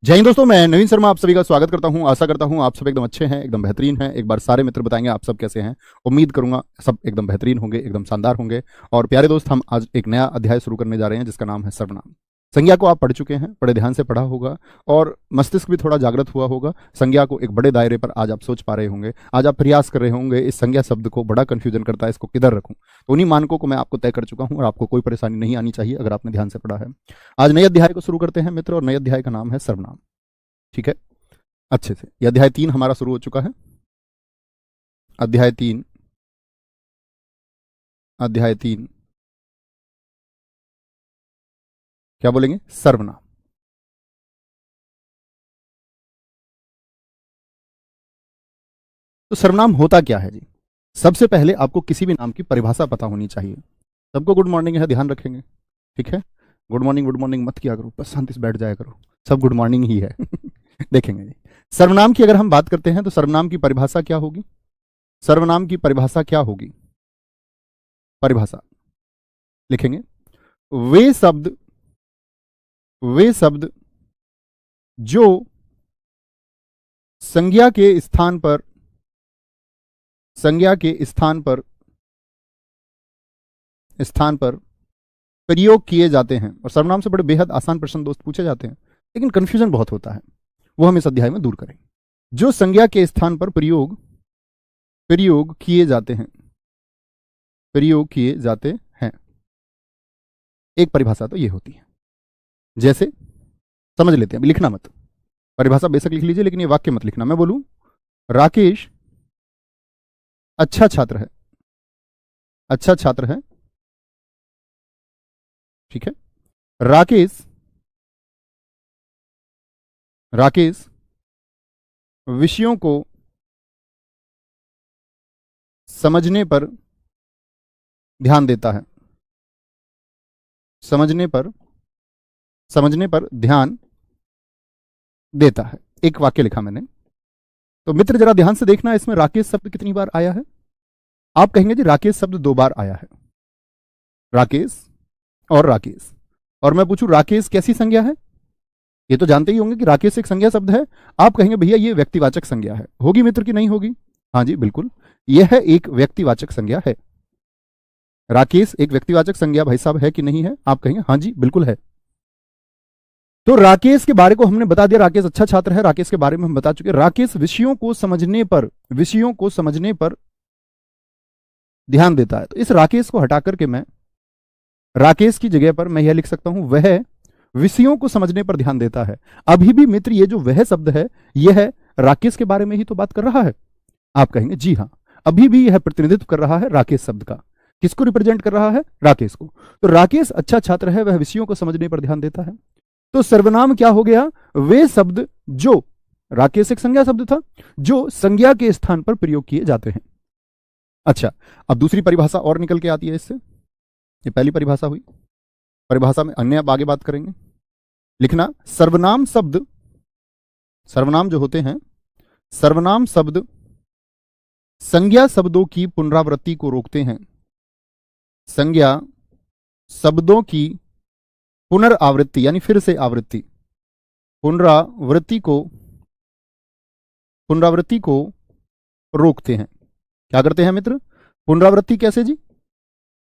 जय हिंद दोस्तों, मैं नवीन शर्मा आप सभी का स्वागत करता हूं। आशा करता हूं आप सब एकदम अच्छे हैं, एकदम बेहतरीन हैं। एक बार सारे मित्र बताएंगे आप सब कैसे हैं। उम्मीद करूंगा सब एकदम बेहतरीन होंगे, एकदम शानदार होंगे। और प्यारे दोस्त, हम आज एक नया अध्याय शुरू करने जा रहे हैं जिसका नाम है सर्वनाम। संज्ञा को आप पढ़ चुके हैं, बड़े ध्यान से पढ़ा होगा और मस्तिष्क भी थोड़ा जागृत हुआ होगा। संज्ञा को एक बड़े दायरे पर आज आप सोच पा रहे होंगे। आज आप प्रयास कर रहे होंगे, इस संज्ञा शब्द को बड़ा कंफ्यूजन करता है, इसको किधर रखूं। तो उन्हीं मानकों को मैं आपको तय कर चुका हूं और आपको कोई परेशानी नहीं आनी चाहिए अगर आपने ध्यान से पढ़ा है। आज नए अध्याय को शुरू करते हैं मित्र, और नए अध्याय का नाम है सर्वनाम। ठीक है, अच्छे से। यह अध्याय 3 हमारा शुरू हो चुका है। अध्याय 3 क्या बोलेंगे? सर्वनाम। तो सर्वनाम होता क्या है जी? सबसे पहले आपको किसी भी नाम की परिभाषा पता होनी चाहिए। सबको गुड मॉर्निंग है, ध्यान रखेंगे। ठीक है, गुड मॉर्निंग मत किया करो, बस शांति से बैठ जाया करो। सब गुड मॉर्निंग ही है। देखेंगे जी, सर्वनाम की अगर हम बात करते हैं तो सर्वनाम की परिभाषा क्या होगी? सर्वनाम की परिभाषा क्या होगी? परिभाषा लिखेंगे, वे शब्द वे शब्द जो संज्ञा के स्थान पर संज्ञा के स्थान पर प्रयोग किए जाते हैं। और सर्वनाम से बड़े बेहद आसान प्रश्न दोस्त पूछे जाते हैं, लेकिन कंफ्यूजन बहुत होता है, वो हम इस अध्याय में दूर करेंगे। जो संज्ञा के स्थान पर प्रयोग प्रयोग किए जाते हैं प्रयोग किए जाते हैं एक परिभाषा तो ये होती है। जैसे समझ लेते हैं, अभी लिखना मत, परिभाषा बेशक लिख लीजिए लेकिन ये वाक्य मत लिखना। मैं बोलूं राकेश अच्छा छात्र है, अच्छा छात्र है। ठीक है, राकेश राकेश विषयों को समझने पर ध्यान देता है, समझने पर ध्यान देता है। एक वाक्य लिखा मैंने। तो मित्र जरा ध्यान से देखना, इसमें राकेश शब्द कितनी बार आया है? आप कहेंगे जी राकेश शब्द 2 बार आया है, राकेश और राकेश। और मैं पूछूं राकेश कैसी संज्ञा है? ये तो जानते ही होंगे कि राकेश एक संज्ञा शब्द है। आप कहेंगे भैया ये व्यक्तिवाचक संज्ञा है, होगी मित्र की नहीं होगी? हाँ जी बिल्कुल, यह एक व्यक्तिवाचक संज्ञा है। राकेश एक व्यक्तिवाचक संज्ञा भाई साहब है कि नहीं है? आप कहेंगे हाँ जी बिल्कुल है। तो राकेश के बारे को हमने बता दिया, राकेश अच्छा छात्र है, राकेश के बारे में हम बता चुके। राकेश विषयों को समझने पर ध्यान देता है। तो इस राकेश को हटा करके मैं राकेश की जगह पर मैं यह लिख सकता हूं, वह विषयों को समझने पर ध्यान देता है। अभी भी मित्र ये जो वह शब्द है यह राकेश के बारे में ही तो बात कर रहा है। आप कहेंगे जी हाँ, अभी भी यह प्रतिनिधित्व कर रहा है राकेश शब्द का। किसको रिप्रेजेंट कर रहा है? राकेश को। तो राकेश अच्छा छात्र है, वह विषयों को समझने पर ध्यान देता है। तो सर्वनाम क्या हो गया? वे शब्द जो, राकेश एक संज्ञा शब्द था, जो संज्ञा के स्थान पर प्रयोग किए जाते हैं। अच्छा, अब दूसरी परिभाषा और निकल के आती है इससे। ये पहली परिभाषा हुई, परिभाषा में अन्य अब आगे बात करेंगे। लिखना, सर्वनाम जो होते हैं, सर्वनाम शब्द संज्ञा शब्दों की पुनरावृत्ति को रोकते हैं। संज्ञा शब्दों की पुनरावृत्ति यानी फिर से आवृत्ति, पुनरावृत्ति को रोकते हैं। क्या करते हैं मित्र? पुनरावृत्ति कैसे जी?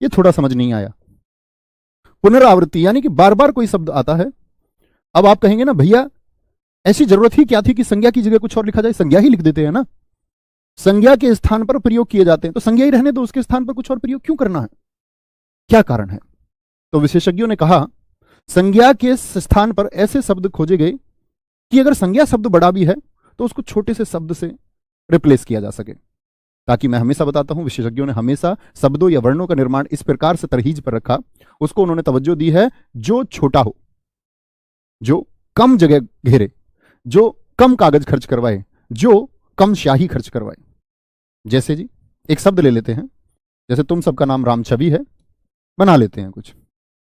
ये थोड़ा समझ नहीं आया। पुनरावृत्ति यानी कि बार बार कोई शब्द आता है। अब आप कहेंगे ना भैया ऐसी जरूरत ही क्या थी कि संज्ञा की जगह कुछ और लिखा जाए? संज्ञा ही लिख देते हैं ना। संज्ञा के स्थान पर प्रयोग किए जाते हैं तो संज्ञा ही रहने दो, उसके स्थान पर कुछ और प्रयोग क्यों करना है? क्या कारण है? तो विशेषज्ञों ने कहा संज्ञा के स्थान पर ऐसे शब्द खोजे गए कि अगर संज्ञा शब्द बड़ा भी है तो उसको छोटे से शब्द से रिप्लेस किया जा सके। ताकि मैं हमेशा बताता हूं, विशेषज्ञों ने हमेशा शब्दों या वर्णों का निर्माण इस प्रकार से तरहीज पर रखा, उसको उन्होंने तवज्जो दी है जो छोटा हो, जो कम जगह घेरे, जो कम कागज खर्च करवाए, जो कम स्याही खर्च करवाए। जैसे जी एक शब्द ले लेते हैं, जैसे तुम सबका नाम राम छवि है, बना लेते हैं कुछ।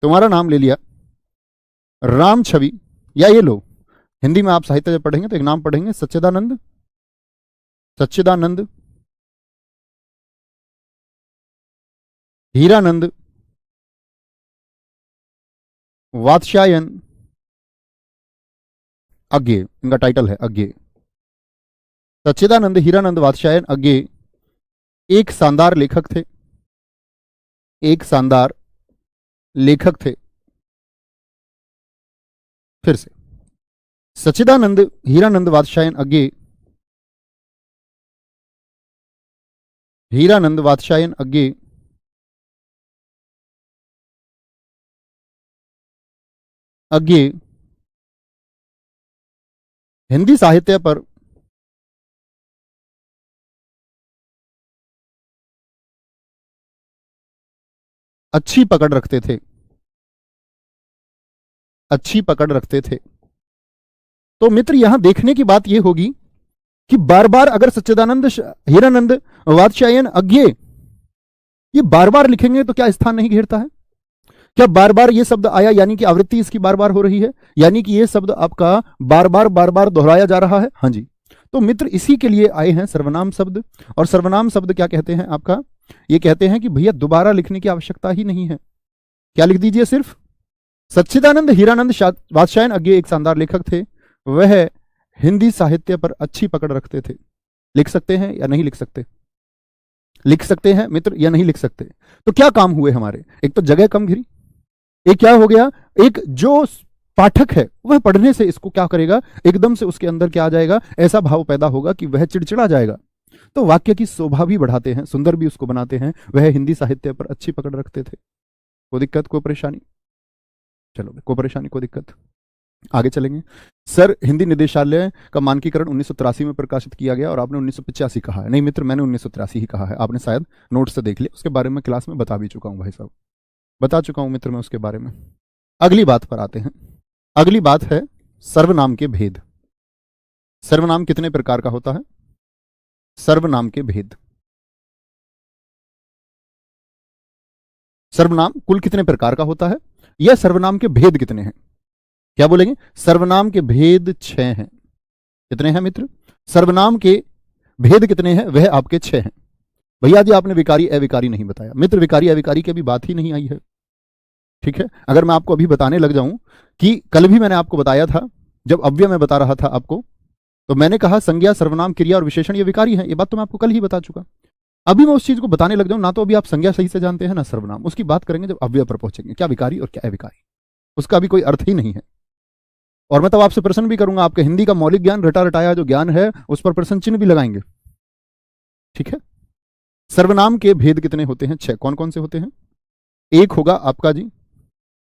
तुम्हारा नाम ले लिया राम छवि, या ये लो हिंदी में आप साहित्य जब पढ़ेंगे तो एक नाम पढ़ेंगे सच्चिदानंद, हीरानंद, वात्स्यायन, अज्ञेय, इनका टाइटल है अज्ञेय। सच्चिदानंद हीरानंद वात्स्यायन अज्ञेय एक शानदार लेखक थे, एक शानदार लेखक थे। फिर से, सच्चिदानंद हीरानंद वात्स्यायन अज्ञेय, हीरानंद वात्स्यायन अज्ञेय अज्ञेय हिंदी साहित्य पर अच्छी पकड़ रखते थे, अच्छी पकड़ रखते थे। तो मित्र यहां देखने की बात यह होगी कि बार बार अगर सच्चिदानंद हीरानंद वात्स्यायन अज्ञेय ये बार बार लिखेंगे तो क्या स्थान नहीं घेरता है? क्या बार बार ये शब्द आया यानी कि आवृत्ति इसकी बार बार हो रही है, यानी कि ये शब्द आपका बार बार दोहराया जा रहा है। हाँ जी, तो मित्र इसी के लिए आए हैं सर्वनाम शब्द। और सर्वनाम शब्द क्या कहते हैं आपका? ये कहते हैं कि भैया दोबारा लिखने की आवश्यकता ही नहीं है। क्या लिख दीजिए, सिर्फ सच्चिदानंद हीरानंद वात्स्यायन अज्ञेय एक शानदार लेखक थे, वह हिंदी साहित्य पर अच्छी पकड़ रखते थे। लिख सकते हैं या नहीं लिख सकते? लिख सकते हैं मित्र या नहीं लिख सकते? तो क्या काम हुए हमारे? एक तो जगह कम घिरी, एक क्या हो गया, एक जो पाठक है वह पढ़ने से इसको क्या करेगा, एकदम से उसके अंदर क्या आ जाएगा, ऐसा भाव पैदा होगा कि वह चिड़चिड़ा जाएगा। तो वाक्य की शोभा भी बढ़ाते हैं, सुंदर भी उसको बनाते हैं। वह हिंदी साहित्य पर अच्छी पकड़ रखते थे। कोई दिक्कत, कोई परेशानी? चलो, कोई परेशानी, कोई दिक्कत, आगे चलेंगे। सर, हिंदी निदेशालय का मानकीकरण 1983 में प्रकाशित किया गया और आपने 1985 कहा है। नहीं मित्र, मैंने 1983 ही कहा है, आपने शायद नोट से देख लिया। उसके बारे में क्लास में बता भी चुका हूं भाई साहब, बता चुका हूं मित्र मैं उसके बारे में। अगली बात पर आते हैं। अगली बात है सर्वनाम के भेद। सर्वनाम कितने प्रकार का होता है? सर्वनाम के भेद। सर्वनाम कुल कितने प्रकार का होता है, यह सर्वनाम के भेद कितने हैं? क्या बोलेंगे? सर्वनाम के भेद 6 हैं। कितने हैं मित्र? सर्वनाम के भेद कितने हैं? वह आपके 6 हैं। भैया जी आपने विकारी अविकारी नहीं बताया। मित्र विकारी अविकारी की अभी बात ही नहीं आई है, ठीक है। अगर मैं आपको अभी बताने लग जाऊं कि कल भी मैंने आपको बताया था, जब अव्यय में बता रहा था आपको, तो मैंने कहा संज्ञा सर्वनाम क्रिया और विशेषण ये विकारी है। ये बात तो मैं आपको कल ही बता चुका। अभी मैं उस चीज को बताने लग जाऊं ना, तो अभी आप संज्ञा सही से जानते हैं ना सर्वनाम, उसकी बात करेंगे जब अव्यय पर पहुंचेंगे, क्या विकारी और क्या अविकारी, उसका अभी कोई अर्थ ही नहीं है। और मैं तब आपसे प्रश्न भी करूंगा, आपके हिंदी का मौलिक ज्ञान रटा रटाया जो ज्ञान है उस पर प्रश्न चिन्ह भी लगाएंगे, ठीक है। सर्वनाम के भेद कितने होते हैं? 6। कौन कौन से होते हैं? एक होगा आपका जी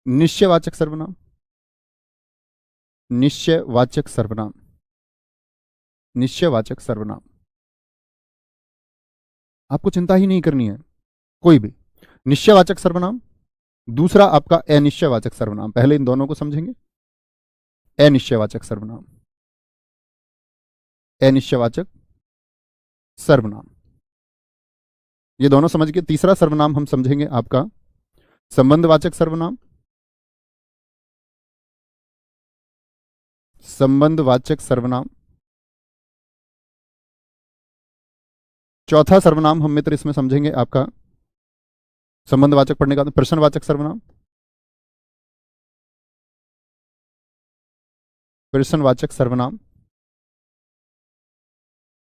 निश्चयवाचक सर्वनाम, निश्चयवाचक सर्वनाम, निश्चयवाचक सर्वनाम। आपको चिंता ही नहीं करनी है कोई भी। निश्चयवाचक सर्वनाम। दूसरा आपका अनिश्चयवाचक सर्वनाम। पहले इन दोनों को समझेंगे। अनिश्चयवाचक सर्वनाम, अनिश्चयवाचक सर्वनाम, ये दोनों समझ के तीसरा सर्वनाम हम समझेंगे आपका संबंधवाचक सर्वनाम, संबंधवाचक सर्वनाम। चौथा सर्वनाम हम मित्र इसमें समझेंगे आपका संबंधवाचक पढ़ने का प्रश्नवाचक सर्वनाम, प्रश्नवाचक सर्वनाम।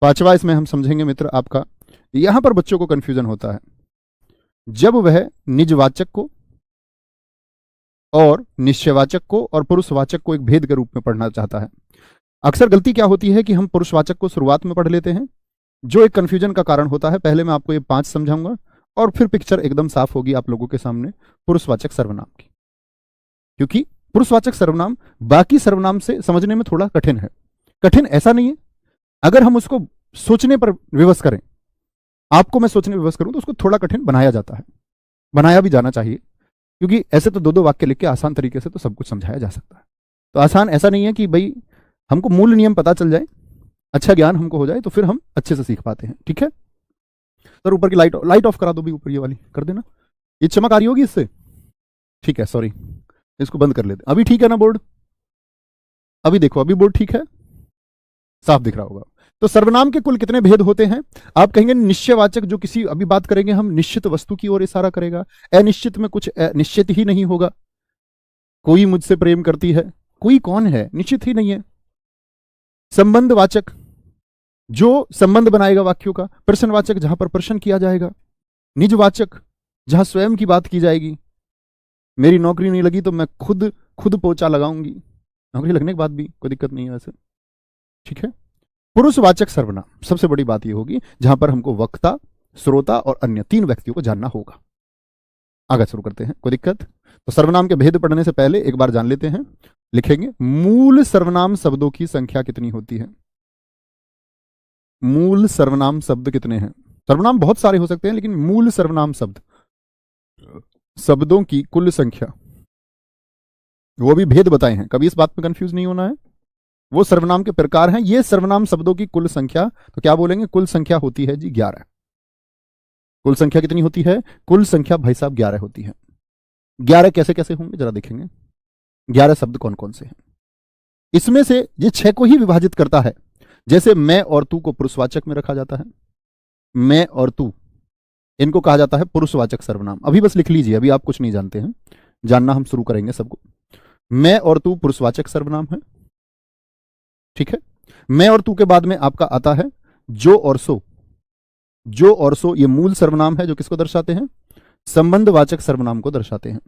पांचवा इसमें हम समझेंगे मित्र आपका, यहां पर बच्चों को कंफ्यूजन होता है, जब वह निजवाचक को और निश्चयवाचक को और पुरुषवाचक को एक भेद के रूप में पढ़ना चाहता है। अक्सर गलती क्या होती है कि हम पुरुषवाचक को शुरुआत में पढ़ लेते हैं, जो एक कंफ्यूजन का कारण होता है। पहले मैं आपको ये 5 समझाऊंगा और फिर पिक्चर एकदम साफ होगी आप लोगों के सामने पुरुषवाचक सर्वनाम की। क्योंकि पुरुषवाचक सर्वनाम बाकी सर्वनाम से समझने में थोड़ा कठिन है। कठिन ऐसा नहीं है, अगर हम उसको सोचने पर विवश करें, आपको मैं सोचने विवश करूं तो उसको थोड़ा कठिन बनाया जाता है, बनाया भी जाना चाहिए। क्योंकि ऐसे तो 2-2 वाक्य लिख के आसान तरीके से तो सब कुछ समझाया जा सकता है। तो आसान ऐसा नहीं है कि भाई हमको मूल नियम पता चल जाए, अच्छा ज्ञान हमको हो जाए तो फिर हम अच्छे से सीख पाते हैं, ठीक है। सर ऊपर की लाइट ऑफ करा दो भी, ऊपर ये वाली कर देना, ये चमक आ रही होगी इससे, ठीक है। सॉरी, इसको बंद कर लेते। अभी ठीक है ना बोर्ड? अभी देखो, अभी बोर्ड ठीक है, साफ दिख रहा होगा। तो सर्वनाम के कुल कितने भेद होते हैं? आप कहेंगे निश्चयवाचक, जो किसी, अभी बात करेंगे हम निश्चित वस्तु की ओर इशारा करेगा। अनिश्चित में कुछ निश्चित ही नहीं होगा। कोई मुझसे प्रेम करती है, कोई कौन है, निश्चित ही नहीं है। संबंधवाचक जो संबंध बनाएगा वाक्यों का, प्रश्नवाचक जहां पर प्रश्न किया जाएगा, निजवाचक जहां स्वयं की बात की जाएगी, मेरी नौकरी नहीं लगी तो मैं खुद खुद पोछा लगाऊंगी, नौकरी लगने के बाद भी कोई दिक्कत नहीं है वैसे, ठीक है। पुरुषवाचक सर्वनाम, सबसे बड़ी बात यह होगी जहां पर हमको वक्ता, श्रोता और अन्य 3 व्यक्तियों को जानना होगा। आगे शुरू करते हैं, कोई दिक्कत? तो सर्वनाम के भेद पढ़ने से पहले एक बार जान लेते हैं, लिखेंगे मूल सर्वनाम शब्दों की संख्या कितनी होती है। मूल सर्वनाम शब्द कितने हैं? सर्वनाम बहुत सारे हो सकते हैं, लेकिन मूल सर्वनाम शब्दों की कुल संख्या, वो भी भेद बताए हैं, कभी इस बात में कंफ्यूज नहीं होना है। वो सर्वनाम के प्रकार हैं, ये सर्वनाम शब्दों की कुल संख्या, तो क्या बोलेंगे? कुल संख्या होती है जी 11। कुल संख्या कितनी होती है? कुल संख्या भाई साहब 11 होती है। 11 कैसे कैसे होंगे जरा देखेंगे। 11 शब्द कौन कौन से हैं? इसमें से ये 6 को ही विभाजित करता है। जैसे मैं और तू को पुरुषवाचक में रखा जाता है, मैं और तू, इनको कहा जाता है पुरुषवाचक सर्वनाम। अभी बस लिख लीजिए, अभी आप कुछ नहीं जानते हैं, जानना हम शुरू करेंगे सबको। मैं और तू पुरुषवाचक सर्वनाम है, ठीक है। मैं और तू के बाद में आपका आता है जो और सो। जो और सो ये मूल सर्वनाम है, जो किसको दर्शाते हैं? संबंधवाचक सर्वनाम को दर्शाते हैं।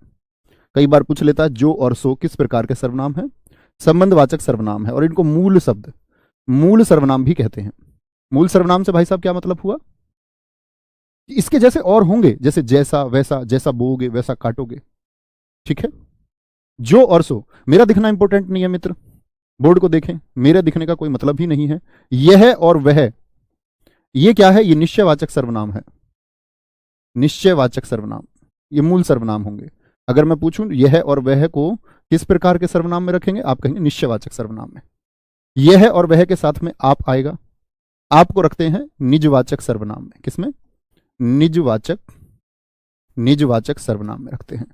कई बार पूछ लेता है जो और सो किस प्रकार के सर्वनाम है? संबंधवाचक सर्वनाम है, और इनको मूल शब्द, मूल सर्वनाम भी कहते हैं। मूल सर्वनाम से भाई साहब क्या मतलब हुआ? इसके जैसे और होंगे, जैसे जैसा, वैसा, जैसा बोओगे वैसा काटोगे, ठीक है। जो और सो, मेरा दिखना इंपॉर्टेंट नहीं है मित्र, बोर्ड को देखें, मेरे दिखने का कोई मतलब ही नहीं है। यह और वह, ये क्या है? ये निश्चयवाचक सर्वनाम है। निश्चयवाचक सर्वनाम, ये मूल सर्वनाम होंगे। अगर मैं पूछूं यह और वह को किस प्रकार के सर्वनाम में रखेंगे, आप कहेंगे निश्चयवाचक सर्वनाम में। यह और वह के साथ में आप आएगा, आपको रखते हैं निजवाचक सर्वनाम में। किसमें? निजवाचक, निजवाचक सर्वनाम में रखते हैं।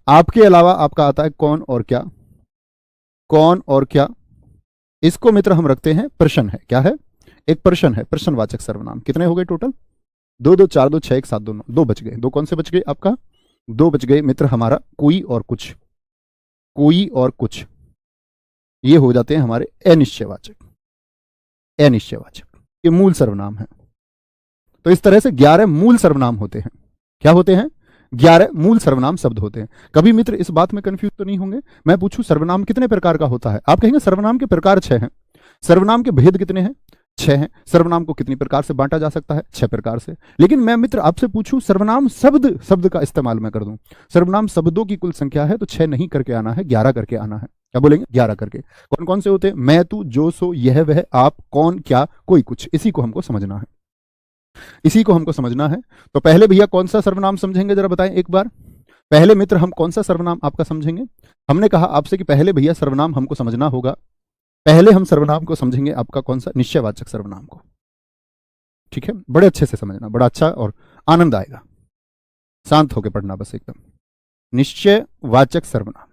आपके अलावा आपका आता है कौन और क्या। कौन और क्या, इसको मित्र हम रखते हैं प्रश्न है। क्या है? एक प्रश्न है, प्रश्नवाचक सर्वनाम। कितने हो गए टोटल? 2 2 4 2 6 1 7 2 9, 2 बच गए। 2 कौन से बच गए आपका? 2 बच गए मित्र हमारा कोई और कुछ। कोई और कुछ, ये हो जाते हैं हमारे अनिश्चयवाचक। अनिश्चयवाचक ये मूल सर्वनाम है। तो इस तरह से 11 मूल सर्वनाम होते हैं। क्या होते हैं? 11 मूल सर्वनाम शब्द होते हैं। कभी मित्र इस बात में कंफ्यूज तो नहीं होंगे, मैं पूछूं सर्वनाम कितने प्रकार का होता है, आप कहेंगे सर्वनाम के प्रकार 6 हैं। सर्वनाम के भेद कितने हैं? 6 हैं। सर्वनाम को कितनी प्रकार से बांटा जा सकता है? 6 प्रकार से। लेकिन मैं मित्र आपसे पूछूं सर्वनाम शब्द, शब्द का इस्तेमाल मैं कर दूं, सर्वनाम शब्दों की कुल संख्या है, तो 6 नहीं करके आना है, 11 करके आना है। क्या बोलेंगे? 11 करके। कौन कौन से होते हैं? मैं, तू, जो, सो, यह, वह, आप, कौन, क्या, कोई, कुछ। इसी को हमको समझना है, इसी को हमको समझना है। तो पहले भैया कौन सा सर्वनाम समझेंगे जरा बताएं एक बार। पहले मित्र हम कौन सा सर्वनाम आपका समझेंगे? हमने कहा आपसे कि पहले भैया सर्वनाम हमको समझना होगा। पहले हम सर्वनाम को समझेंगे आपका कौन सा? निश्चयवाचक सर्वनाम को, ठीक है। बड़े अच्छे से समझना, बड़ा अच्छा और आनंद आएगा, शांत होकर पढ़ना बस एकदम। निश्चयवाचक सर्वनाम,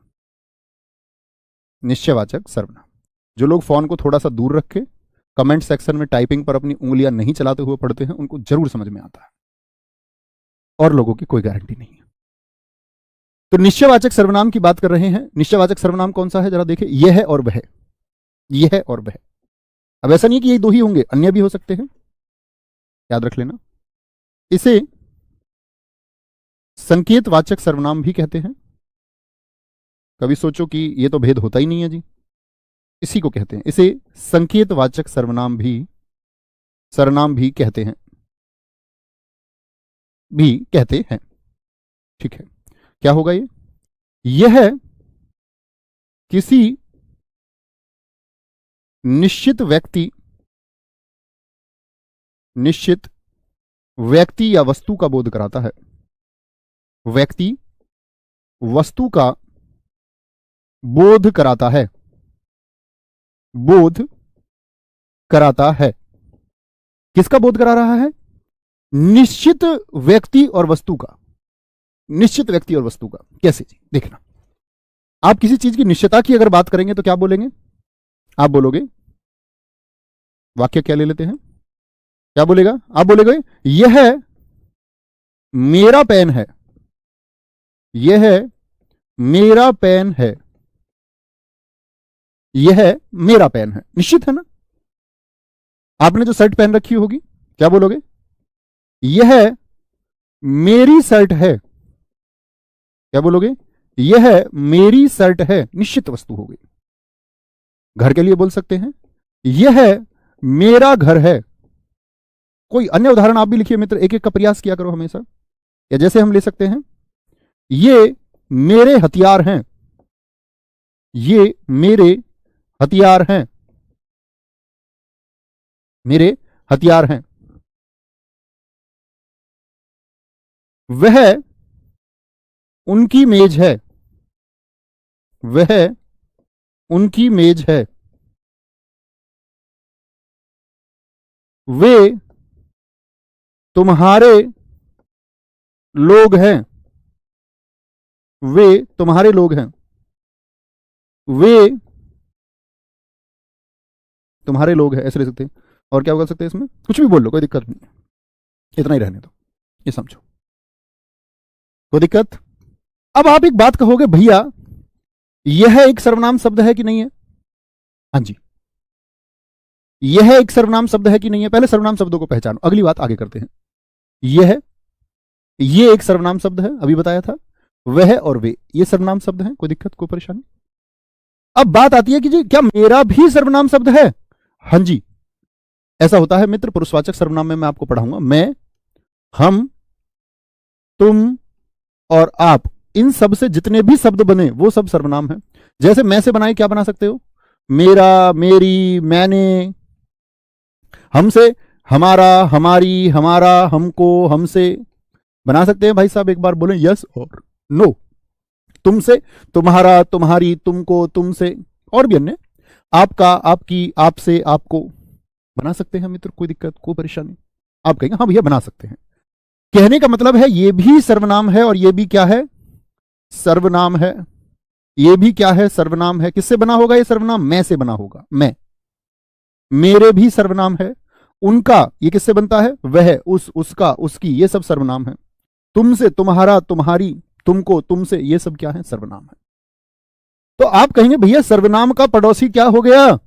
निश्चयवाचक सर्वनाम। जो लोग फोन को थोड़ा सा दूर रखे, कमेंट सेक्शन में टाइपिंग पर अपनी उंगलियां नहीं चलाते हुए पढ़ते हैं, उनको जरूर समझ में आता है, और लोगों की कोई गारंटी नहीं है। तो निश्चयवाचक सर्वनाम की बात कर रहे हैं। निश्चयवाचक सर्वनाम कौन सा है जरा देखें। यह और वह, यह और वह। अब ऐसा नहीं कि ये 2 ही होंगे, अन्य भी हो सकते हैं, याद रख लेना। इसे संकेतवाचक सर्वनाम भी कहते हैं। कभी सोचो कि ये तो भेद होता ही नहीं है जी, इसी को कहते हैं, इसे संकेतवाचक सर्वनाम भी कहते हैं, ठीक है। क्या होगा ये? यह किसी निश्चित व्यक्ति या वस्तु का बोध कराता है। व्यक्ति वस्तु का बोध कराता है, बोध कराता है। किसका बोध करा रहा है? निश्चित व्यक्ति और वस्तु का। निश्चित व्यक्ति और वस्तु का कैसे जी? देखना, आप किसी चीज की निश्चितता की अगर बात करेंगे तो क्या बोलेंगे? आप बोलोगे, वाक्य क्या ले लेते हैं, क्या बोलेगा? आप बोलेगे यह मेरा पेन है, यह मेरा पेन है, यह मेरा पेन है। निश्चित है ना? आपने जो शर्ट पहन रखी होगी, क्या बोलोगे? यह मेरी शर्ट है। क्या बोलोगे? यह मेरी शर्ट है, निश्चित वस्तु हो गई। घर के लिए बोल सकते हैं, यह मेरा घर है। कोई अन्य उदाहरण आप भी लिखिए मित्र, एक एक का प्रयास किया करो हमेशा। या जैसे हम ले सकते हैं, ये मेरे हथियार हैं। ये मेरे हथियार हैं। मेरे हथियार हैं। वह उनकी मेज है। वह उनकी मेज है। वे तुम्हारे लोग हैं। वे तुम्हारे लोग हैं। वे तुम्हारे लोग हैं, ऐसे ले सकते हैं। और क्या बोल सकते हैं इसमें? कुछ भी बोल लो, कोई दिक्कत नहीं, इतना ही रहने दो, ये समझो, कोई दिक्कत? अब आप एक बात कहोगे, भैया यह एक सर्वनाम शब्द है कि नहीं है? हाँ जी, यह एक सर्वनाम शब्द है कि नहीं है? पहले सर्वनाम शब्दों को पहचानो, अगली बात आगे करते हैं। ये एक सर्वनाम शब्द है, अभी बताया था। वह और वे, ये सर्वनाम शब्द हैं, कोई दिक्कत, कोई परेशानी? अब बात आती है कि जी क्या मेरा भी सर्वनाम शब्द है? हाँ जी, ऐसा होता है मित्र। पुरुषवाचक सर्वनाम में मैं आपको पढ़ाऊंगा। मैं, हम, तुम और आप, इन सब से जितने भी शब्द बने वो सब सर्वनाम है। जैसे मैं से बनाए क्या बना सकते हो? मेरा, मेरी, मैंने। हमसे हमारा, हमारी, हमारा, हमको, हमसे बना सकते हैं। भाई साहब एक बार बोलें यस और नो। तुमसे तुम्हारा, तुम्हारी, तुमको, तुमसे, और भी अन्य, आपका, आपकी, आपसे, आपको बना सकते हैं मित्र, कोई दिक्कत, कोई परेशानी? आप कहेंगे हाँ भैया बना सकते हैं। कहने का मतलब है ये भी सर्वनाम है और ये भी क्या है? सर्वनाम है। ये भी क्या है? सर्वनाम है। किससे बना होगा ये सर्वनाम? मैं से बना होगा। मैं, मेरे भी सर्वनाम है। उनका, ये किससे बनता है? वह, उस, उसका, उसकी, ये सब सर्वनाम है। तुमसे, तुम्हारा, तुम्हारी, तुमको, तुमसे, ये सब क्या है? सर्वनाम है। तो आप कहेंगे भैया सर्वनाम का पड़ोसी क्या हो गया?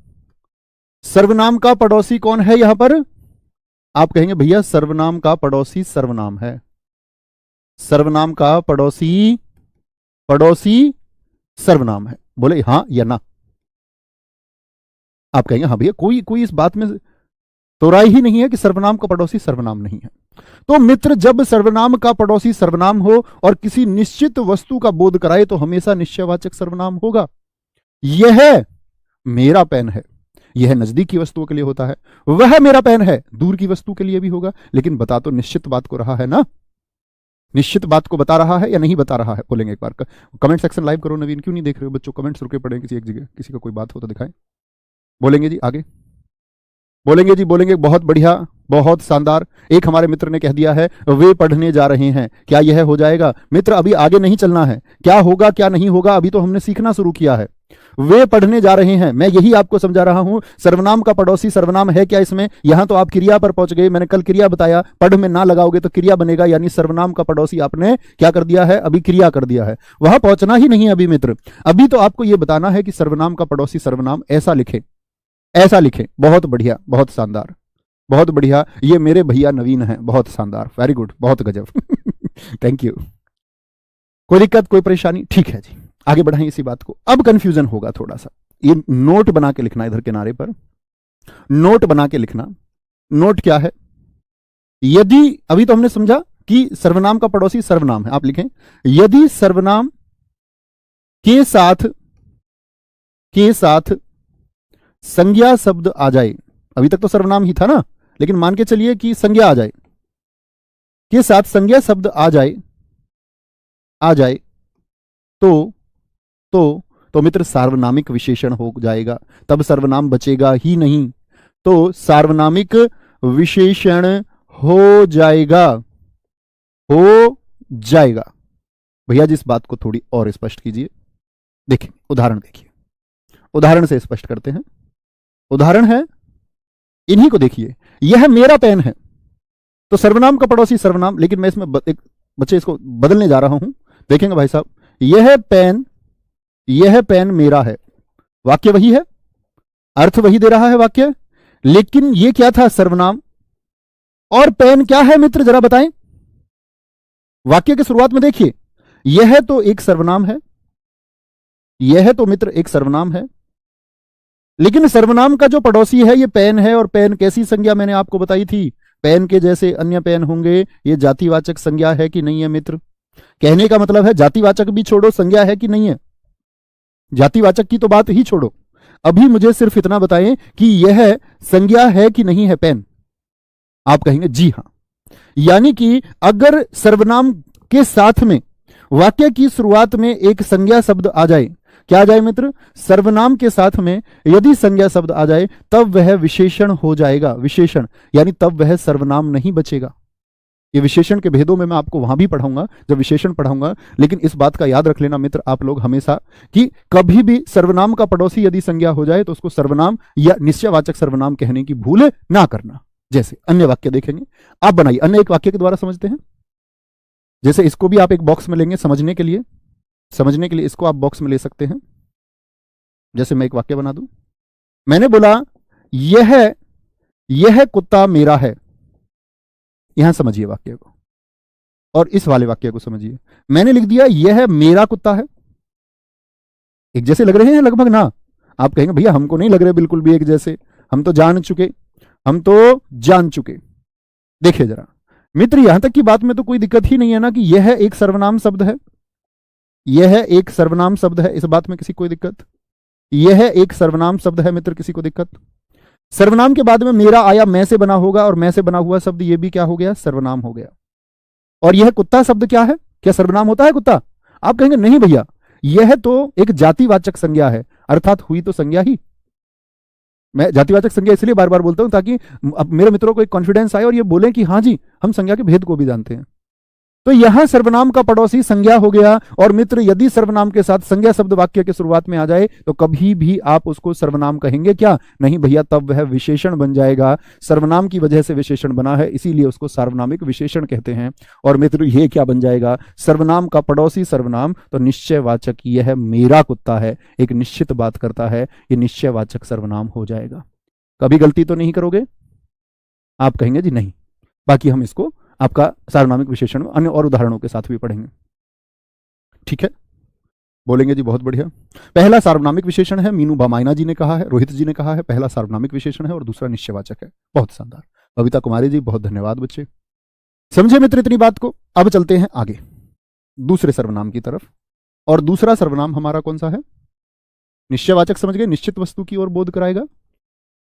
सर्वनाम का पड़ोसी कौन है यहां पर? आप कहेंगे भैया सर्वनाम का पड़ोसी सर्वनाम है। सर्वनाम का पड़ोसी, पड़ोसी सर्वनाम है। बोले हां या ना? आप कहेंगे हाँ भैया, कोई इस बात में तोराई ही नहीं है कि सर्वनाम का पड़ोसी सर्वनाम नहीं है। तो मित्र, जब सर्वनाम का पड़ोसी सर्वनाम हो और किसी निश्चित वस्तु का बोध कराए तो हमेशा निश्चयवाचक सर्वनाम होगा। यह मेरा पेन है, यह नजदीक की वस्तुओं के लिए होता है। वह मेरा पेन है, दूर की वस्तु के लिए भी होगा। लेकिन बता तो निश्चित बात को रहा है ना? निश्चित बात को बता रहा है या नहीं बता रहा है? बोलेंगे एक बार कमेंट सेक्शन लाइव करो। नवीन क्यों नहीं देख रहे हो बच्चों? कमेंट्स रुके पड़े किसी एक जगह, किसी का कोई बात हो तो दिखाएं। बोलेंगे जी आगे? बोलेंगे जी, बोलेंगे। बहुत बढ़िया, बहुत शानदार। एक हमारे मित्र ने कह दिया है वे पढ़ने जा रहे हैं। क्या यह हो जाएगा? मित्र अभी आगे नहीं चलना है, क्या होगा क्या नहीं होगा अभी तो हमने सीखना शुरू किया है। वे पढ़ने जा रहे हैं, मैं यही आपको समझा रहा हूं। सर्वनाम का पड़ोसी सर्वनाम है क्या इसमें? यहां तो आप क्रिया पर पहुंच गए। मैंने कल क्रिया बताया, पढ़ में ना लगाओगे तो क्रिया बनेगा, यानी सर्वनाम का पड़ोसी आपने क्या कर दिया है? अभी क्रिया कर दिया है। वहां पहुंचना ही नहीं अभी मित्र। अभी तो आपको यह बताना है कि सर्वनाम का पड़ोसी सर्वनाम ऐसा लिखे, ऐसा लिखे। बहुत बढ़िया, बहुत शानदार, बहुत बढ़िया। ये मेरे भैया नवीन हैं, बहुत शानदार, वेरी गुड, बहुत गजब। Thank you. कोई दिक्कत, कोई परेशानी? ठीक है जी, आगे बढ़ाएं इसी बात को। अब कंफ्यूजन होगा थोड़ा सा, ये नोट बना के लिखना, इधर किनारे पर नोट बना के लिखना। नोट क्या है? यदि, अभी तो हमने समझा कि सर्वनाम का पड़ोसी सर्वनाम है। आप लिखें यदि सर्वनाम के साथ संज्ञा शब्द आ जाए। अभी तक तो सर्वनाम ही था ना, लेकिन मान के चलिए कि संज्ञा आ जाए, के साथ संज्ञा शब्द आ जाए तो मित्र सार्वनामिक विशेषण हो जाएगा। तब सर्वनाम बचेगा ही नहीं, तो सार्वनामिक विशेषण हो जाएगा। भैया जी इस बात को थोड़ी और स्पष्ट कीजिए। देखिए उदाहरण, देखिए उदाहरण से स्पष्ट करते हैं। उदाहरण है, इन्हीं को देखिए। यह मेरा पेन है, तो सर्वनाम का पड़ोसी सर्वनाम, लेकिन मैं इसमें एक बच्चे इसको बदलने जा रहा हूं। देखेंगे भाई साहब, यह पेन मेरा है। वाक्य वही है, अर्थ वही दे रहा है वाक्य, लेकिन ये क्या था? सर्वनाम। और पेन क्या है मित्र, जरा बताएं। वाक्य की शुरुआत में देखिए, यह तो एक सर्वनाम है, यह तो मित्र एक सर्वनाम है, लेकिन सर्वनाम का जो पड़ोसी है ये पेन है। और पेन कैसी संज्ञा मैंने आपको बताई थी? पेन के जैसे अन्य पेन होंगे। ये जातिवाचक संज्ञा है कि नहीं है मित्र? कहने का मतलब है जातिवाचक भी छोड़ो, संज्ञा है कि नहीं है? जातिवाचक की तो बात ही छोड़ो, अभी मुझे सिर्फ इतना बताएं कि यह संज्ञा है कि नहीं है पेन। आप कहेंगे जी हां। यानी कि अगर सर्वनाम के साथ में वाक्य की शुरुआत में एक संज्ञा शब्द आ जाए, क्या आ जाए मित्र? सर्वनाम के साथ में यदि संज्ञा शब्द आ जाए तब वह विशेषण हो जाएगा, विशेषण, यानी तब वह सर्वनाम नहीं बचेगा। ये विशेषण के भेदों में मैं आपको वहां भी पढ़ाऊंगा जब विशेषण पढ़ाऊंगा, लेकिन इस बात का याद रख लेना मित्र आप लोग हमेशा कि कभी भी सर्वनाम का पड़ोसी यदि संज्ञा हो जाए तो उसको सर्वनाम या निश्चयवाचक सर्वनाम कहने की भूल ना करना। जैसे अन्य वाक्य देखेंगे, आप बनाइए, अन्य एक वाक्य के द्वारा समझते हैं। जैसे इसको भी आप एक बॉक्स में लेंगे समझने के लिए, समझने के लिए इसको आप बॉक्स में ले सकते हैं। जैसे मैं एक वाक्य बना दूं, मैंने बोला यह कुत्ता मेरा है। यहां समझिए वाक्य को, और इस वाले वाक्य को समझिए। मैंने लिख दिया यह मेरा कुत्ता है। एक जैसे लग रहे हैं लगभग ना? आप कहेंगे भैया हमको नहीं लग रहे बिल्कुल भी एक जैसे, हम तो जान चुके, हम तो जान चुके। देखिए जरा मित्र, यहां तक की बात में तो कोई दिक्कत ही नहीं है ना कि यह एक सर्वनाम शब्द है, यह एक सर्वनाम शब्द है, इस बात में किसी कोई दिक्कत? यह एक सर्वनाम शब्द है मित्र, किसी को दिक्कत? सर्वनाम के बाद में मेरा आया, मैं से बना होगा, और मैं से बना हुआ शब्द ये भी क्या हो गया? सर्वनाम हो गया। और यह कुत्ता शब्द क्या है? क्या सर्वनाम होता है कुत्ता? आप कहेंगे नहीं भैया, यह तो एक जातिवाचक संज्ञा है, अर्थात हुई तो संज्ञा ही। मैं जातिवाचक संज्ञा इसलिए बार बार बोलता हूं ताकि अब मेरे मित्रों को एक कॉन्फिडेंस आए और ये बोलें कि हाँ जी हम संज्ञा के भेद को भी जानते हैं। तो यहां सर्वनाम का पड़ोसी संज्ञा हो गया। और मित्र यदि सर्वनाम के साथ संज्ञा शब्द वाक्य के शुरुआत में आ जाए तो कभी भी आप उसको सर्वनाम कहेंगे क्या? नहीं भैया, तब वह विशेषण बन जाएगा। सर्वनाम की वजह से विशेषण बना है, इसीलिए उसको सार्वनामिक विशेषण कहते हैं। और मित्र ये क्या बन जाएगा? सर्वनाम का पड़ोसी सर्वनाम, तो निश्चयवाचक यह मेरा कुत्ता है, एक निश्चित बात करता है, ये निश्चयवाचक सर्वनाम हो जाएगा। कभी गलती तो नहीं करोगे? आप कहेंगे जी नहीं। बाकी हम इसको आपका सार्वनामिक विशेषण में अन्य और उदाहरणों के साथ भी पढ़ेंगे, ठीक है? बोलेंगे जी बहुत बढ़िया। पहला सार्वनामिक विशेषण है, मीनू बामायना जी ने कहा है, रोहित जी ने कहा है, पहला सार्वनामिक विशेषण है और दूसरा निश्चयवाचक है। बहुत शानदार। बबीता कुमारी जी बहुत धन्यवाद बच्चे। समझे मित्र इतनी बात को? अब चलते हैं आगे दूसरे सर्वनाम की तरफ। और दूसरा सर्वनाम हमारा कौन सा है? निश्चयवाचक समझ गए, निश्चित वस्तु की ओर बोध कराएगा।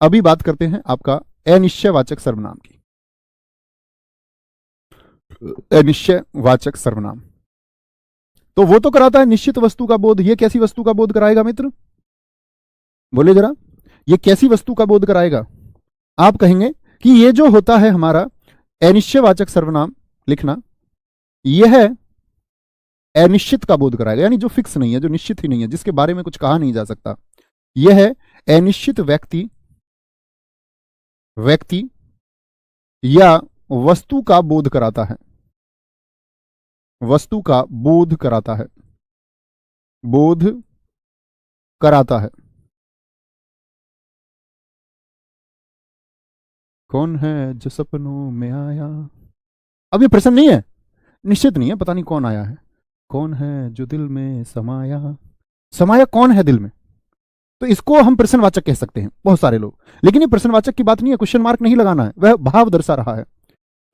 अभी बात करते हैं आपका अनिश्चयवाचक सर्वनाम की। अनिश्चयवाचक सर्वनाम तो वो तो कराता है निश्चित वस्तु का बोध, ये कैसी वस्तु का बोध कराएगा मित्र? बोले जरा, ये कैसी वस्तु का बोध कराएगा? आप कहेंगे कि ये जो होता है हमारा अनिश्चयवाचक सर्वनाम लिखना, यह अनिश्चित का बोध कराएगा, यानी जो फिक्स नहीं है, जो निश्चित ही नहीं है, जिसके बारे में कुछ कहा नहीं जा सकता। यह अनिश्चित व्यक्ति या वस्तु का बोध कराता है, वस्तु का बोध कराता है, बोध कराता है। कौन है जो सपनों में आया? अब ये प्रश्न नहीं है, निश्चित नहीं है, पता नहीं कौन आया है। कौन है जो दिल में समाया? समाया कौन है दिल में? तो इसको हम प्रश्नवाचक कह सकते हैं बहुत सारे लोग, लेकिन ये प्रश्नवाचक की बात नहीं है, क्वेश्चन मार्क नहीं लगाना है, वह भाव दर्शा रहा है,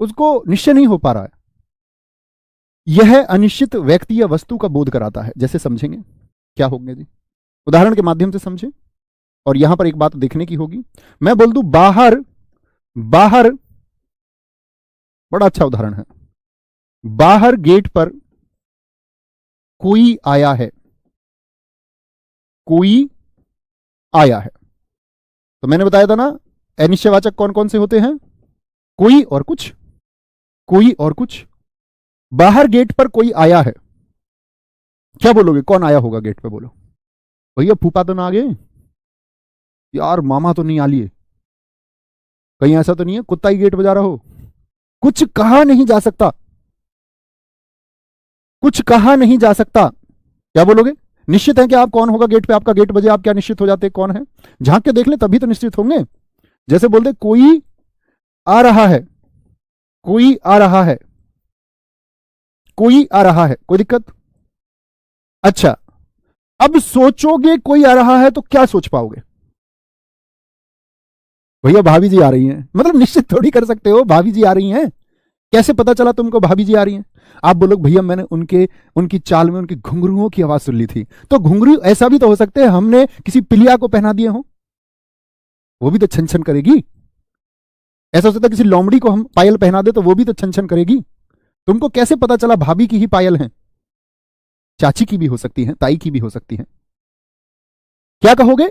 उसको निश्चय नहीं हो पा रहा है। यह अनिश्चित व्यक्ति या वस्तु का बोध कराता है। जैसे समझेंगे क्या होंगे जी, उदाहरण के माध्यम से समझें। और यहां पर एक बात देखने की होगी, मैं बोल दूं बाहर, बाहर, बड़ा अच्छा उदाहरण है, बाहर गेट पर कोई आया है, कोई आया है। तो मैंने बताया था ना अनिश्चयवाचक कौन कौन से होते हैं? कोई और कुछ, कोई और कुछ। बाहर गेट पर कोई आया है, क्या बोलोगे? कौन आया होगा गेट पे? बोलो भैया फूफा तो ना आ गए यार, मामा तो नहीं आ लिए, कहीं ऐसा तो नहीं है कुत्ता ही गेट बजा रहा हो? कुछ कहा नहीं जा सकता, कुछ कहा नहीं जा सकता। क्या बोलोगे? निश्चित है कि आप कौन होगा गेट पे, आपका गेट बजे, आप क्या निश्चित हो जाते कौन है? झांक के देख ले तभी तो निश्चित होंगे। जैसे बोलते कोई आ रहा है, कोई आ रहा है, कोई आ रहा है, कोई दिक्कत? अच्छा, अब सोचोगे कोई आ रहा है तो क्या सोच पाओगे? भैया भाभी जी आ रही हैं, मतलब निश्चित थोड़ी कर सकते हो भाभी जी आ रही हैं, कैसे पता चला तुमको भाभी जी आ रही हैं? आप बोलोगे भैया मैंने उनकी चाल में उनकी घुंघरुओं की आवाज सुन ली थी। तो घुंघरू ऐसा भी तो हो सकते हैं हमने किसी पिलिया को पहना दिए हो, वो भी तो छन छन करेगी। ऐसा हो सकता है किसी लोमड़ी को हम पायल पहना दे तो वो भी तो छन छन करेगी। तुमको कैसे पता चला भाभी की ही पायल है? चाची की भी हो सकती है, ताई की भी हो सकती है। क्या कहोगे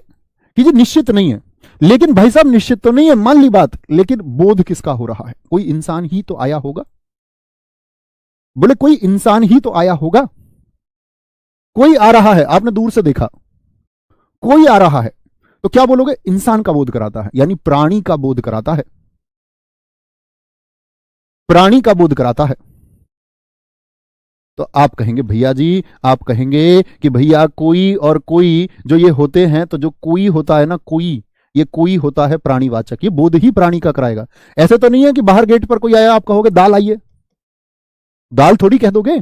कि जी निश्चित नहीं है। लेकिन भाई साहब निश्चित तो नहीं है, मान ली बात, लेकिन बोध किसका हो रहा है? कोई इंसान ही तो आया होगा। बोले कोई इंसान ही तो आया होगा। कोई आ रहा है, आपने दूर से देखा, कोई आ रहा है, तो क्या बोलोगे? इंसान का बोध कराता है, यानी प्राणी का बोध कराता है, प्राणी का बोध कराता है। तो आप कहेंगे भैया जी, आप कहेंगे कि भैया कोई और कोई जो ये होते हैं, तो जो कोई होता है ना, कोई, ये कोई होता है प्राणीवाचक, ये बोध ही प्राणी का कराएगा। ऐसे तो नहीं है कि बाहर गेट पर कोई आया आप कहोगे दाल आइए, दाल थोड़ी कह दोगे,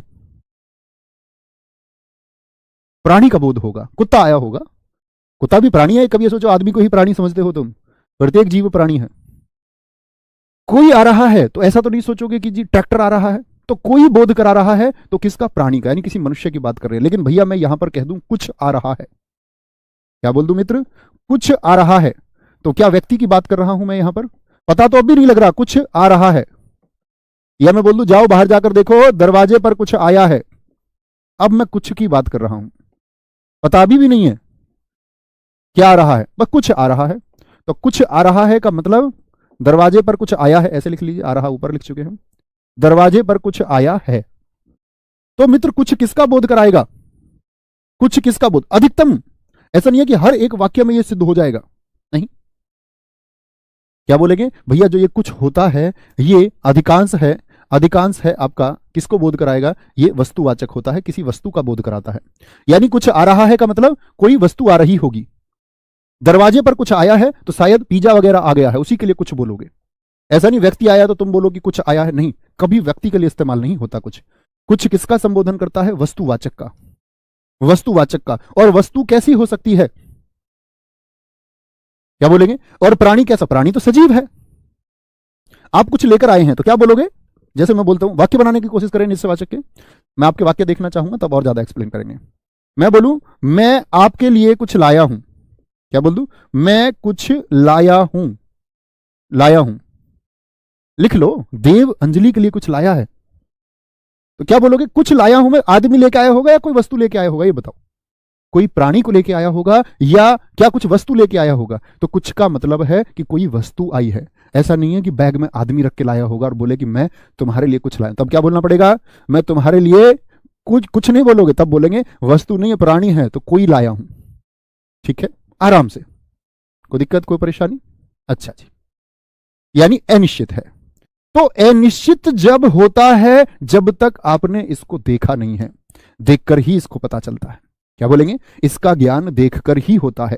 प्राणी का बोध होगा। कुत्ता आया होगा, कुत्ता भी प्राणी है। कभी सोचो आदमी को ही प्राणी समझते हो तुम? प्रत्येक जीव प्राणी है। कोई आ रहा है तो ऐसा तो नहीं सोचोगे कि जी ट्रैक्टर आ रहा है, तो कोई बोध करा रहा है, तो किसका? प्राणी का, यानी किसी मनुष्य की बात कर रहे हैं। लेकिन भैया मैं यहां पर कह दूं कुछ आ रहा है, क्या बोल दूं मित्र? कुछ आ रहा है, तो क्या व्यक्ति की बात कर रहा हूं मैं यहां पर? पता तो अभी नहीं लग रहा, कुछ आ रहा है। या मैं बोल दूं जाओ बाहर जाकर देखो दरवाजे पर कुछ आया है, अब मैं कुछ की बात कर रहा हूं, पता अभी भी नहीं है क्या आ रहा है, बस कुछ आ रहा है। तो कुछ आ रहा है का मतलब दरवाजे पर कुछ आया है, ऐसे लिख लीजिए, आ रहा ऊपर लिख चुके हैं, दरवाजे पर कुछ आया है। तो मित्र कुछ किसका बोध कराएगा? कुछ किसका बोध? अधिकतम, ऐसा नहीं है कि हर एक वाक्य में यह सिद्ध हो जाएगा, नहीं। क्या बोलेंगे भैया जो ये कुछ होता है ये अधिकांश है, अधिकांश है आपका किसको बोध कराएगा? ये वस्तुवाचक होता है, किसी वस्तु का बोध कराता है। यानी कुछ आ रहा है का मतलब कोई वस्तु आ रही होगी। दरवाजे पर कुछ आया है तो शायद पिज्जा वगैरह आ गया है, उसी के लिए कुछ बोलोगे। ऐसा नहीं व्यक्ति आया तो तुम बोलो कि कुछ आया है, नहीं, कभी व्यक्ति के लिए इस्तेमाल नहीं होता कुछ। कुछ किसका संबोधन करता है? वस्तुवाचक का, वस्तुवाचक का। और वस्तु कैसी हो सकती है? क्या बोलेंगे? और प्राणी कैसा? प्राणी तो सजीव है। आप कुछ लेकर आए हैं तो क्या बोलोगे? जैसे मैं बोलता हूं, वाक्य बनाने की कोशिश करें निश्चयवाचक के, मैं आपके वाक्य देखना चाहूंगा तब और ज्यादा एक्सप्लेन करेंगे। मैं बोलूं मैं आपके लिए कुछ लाया हूं, क्या बोल दूं? मैं कुछ लाया हूं, लाया हूं, लिख लो, देव अंजलि के लिए कुछ लाया है। तो क्या बोलोगे? कुछ लाया हूं मैं, आदमी लेके आया होगा या कोई वस्तु लेके आया होगा? ये बताओ, कोई प्राणी को लेके आया होगा या क्या कुछ वस्तु लेके आया होगा? तो कुछ का मतलब है कि कोई वस्तु आई है। ऐसा नहीं है कि बैग में आदमी रख के लाया होगा और बोले कि मैं तुम्हारे लिए कुछ लाया। तब क्या बोलना पड़ेगा? मैं तुम्हारे लिए कुछ, कुछ नहीं बोलोगे, तब बोलेंगे वस्तु नहीं है प्राणी है तो कोई लाया हूं। ठीक है, आराम से, कोई दिक्कत कोई परेशानी? अच्छा जी, यानी अनिश्चित है। तो अनिश्चित जब होता है जब तक आपने इसको देखा नहीं है, देखकर ही इसको पता चलता है। क्या बोलेंगे? इसका ज्ञान देखकर ही होता है।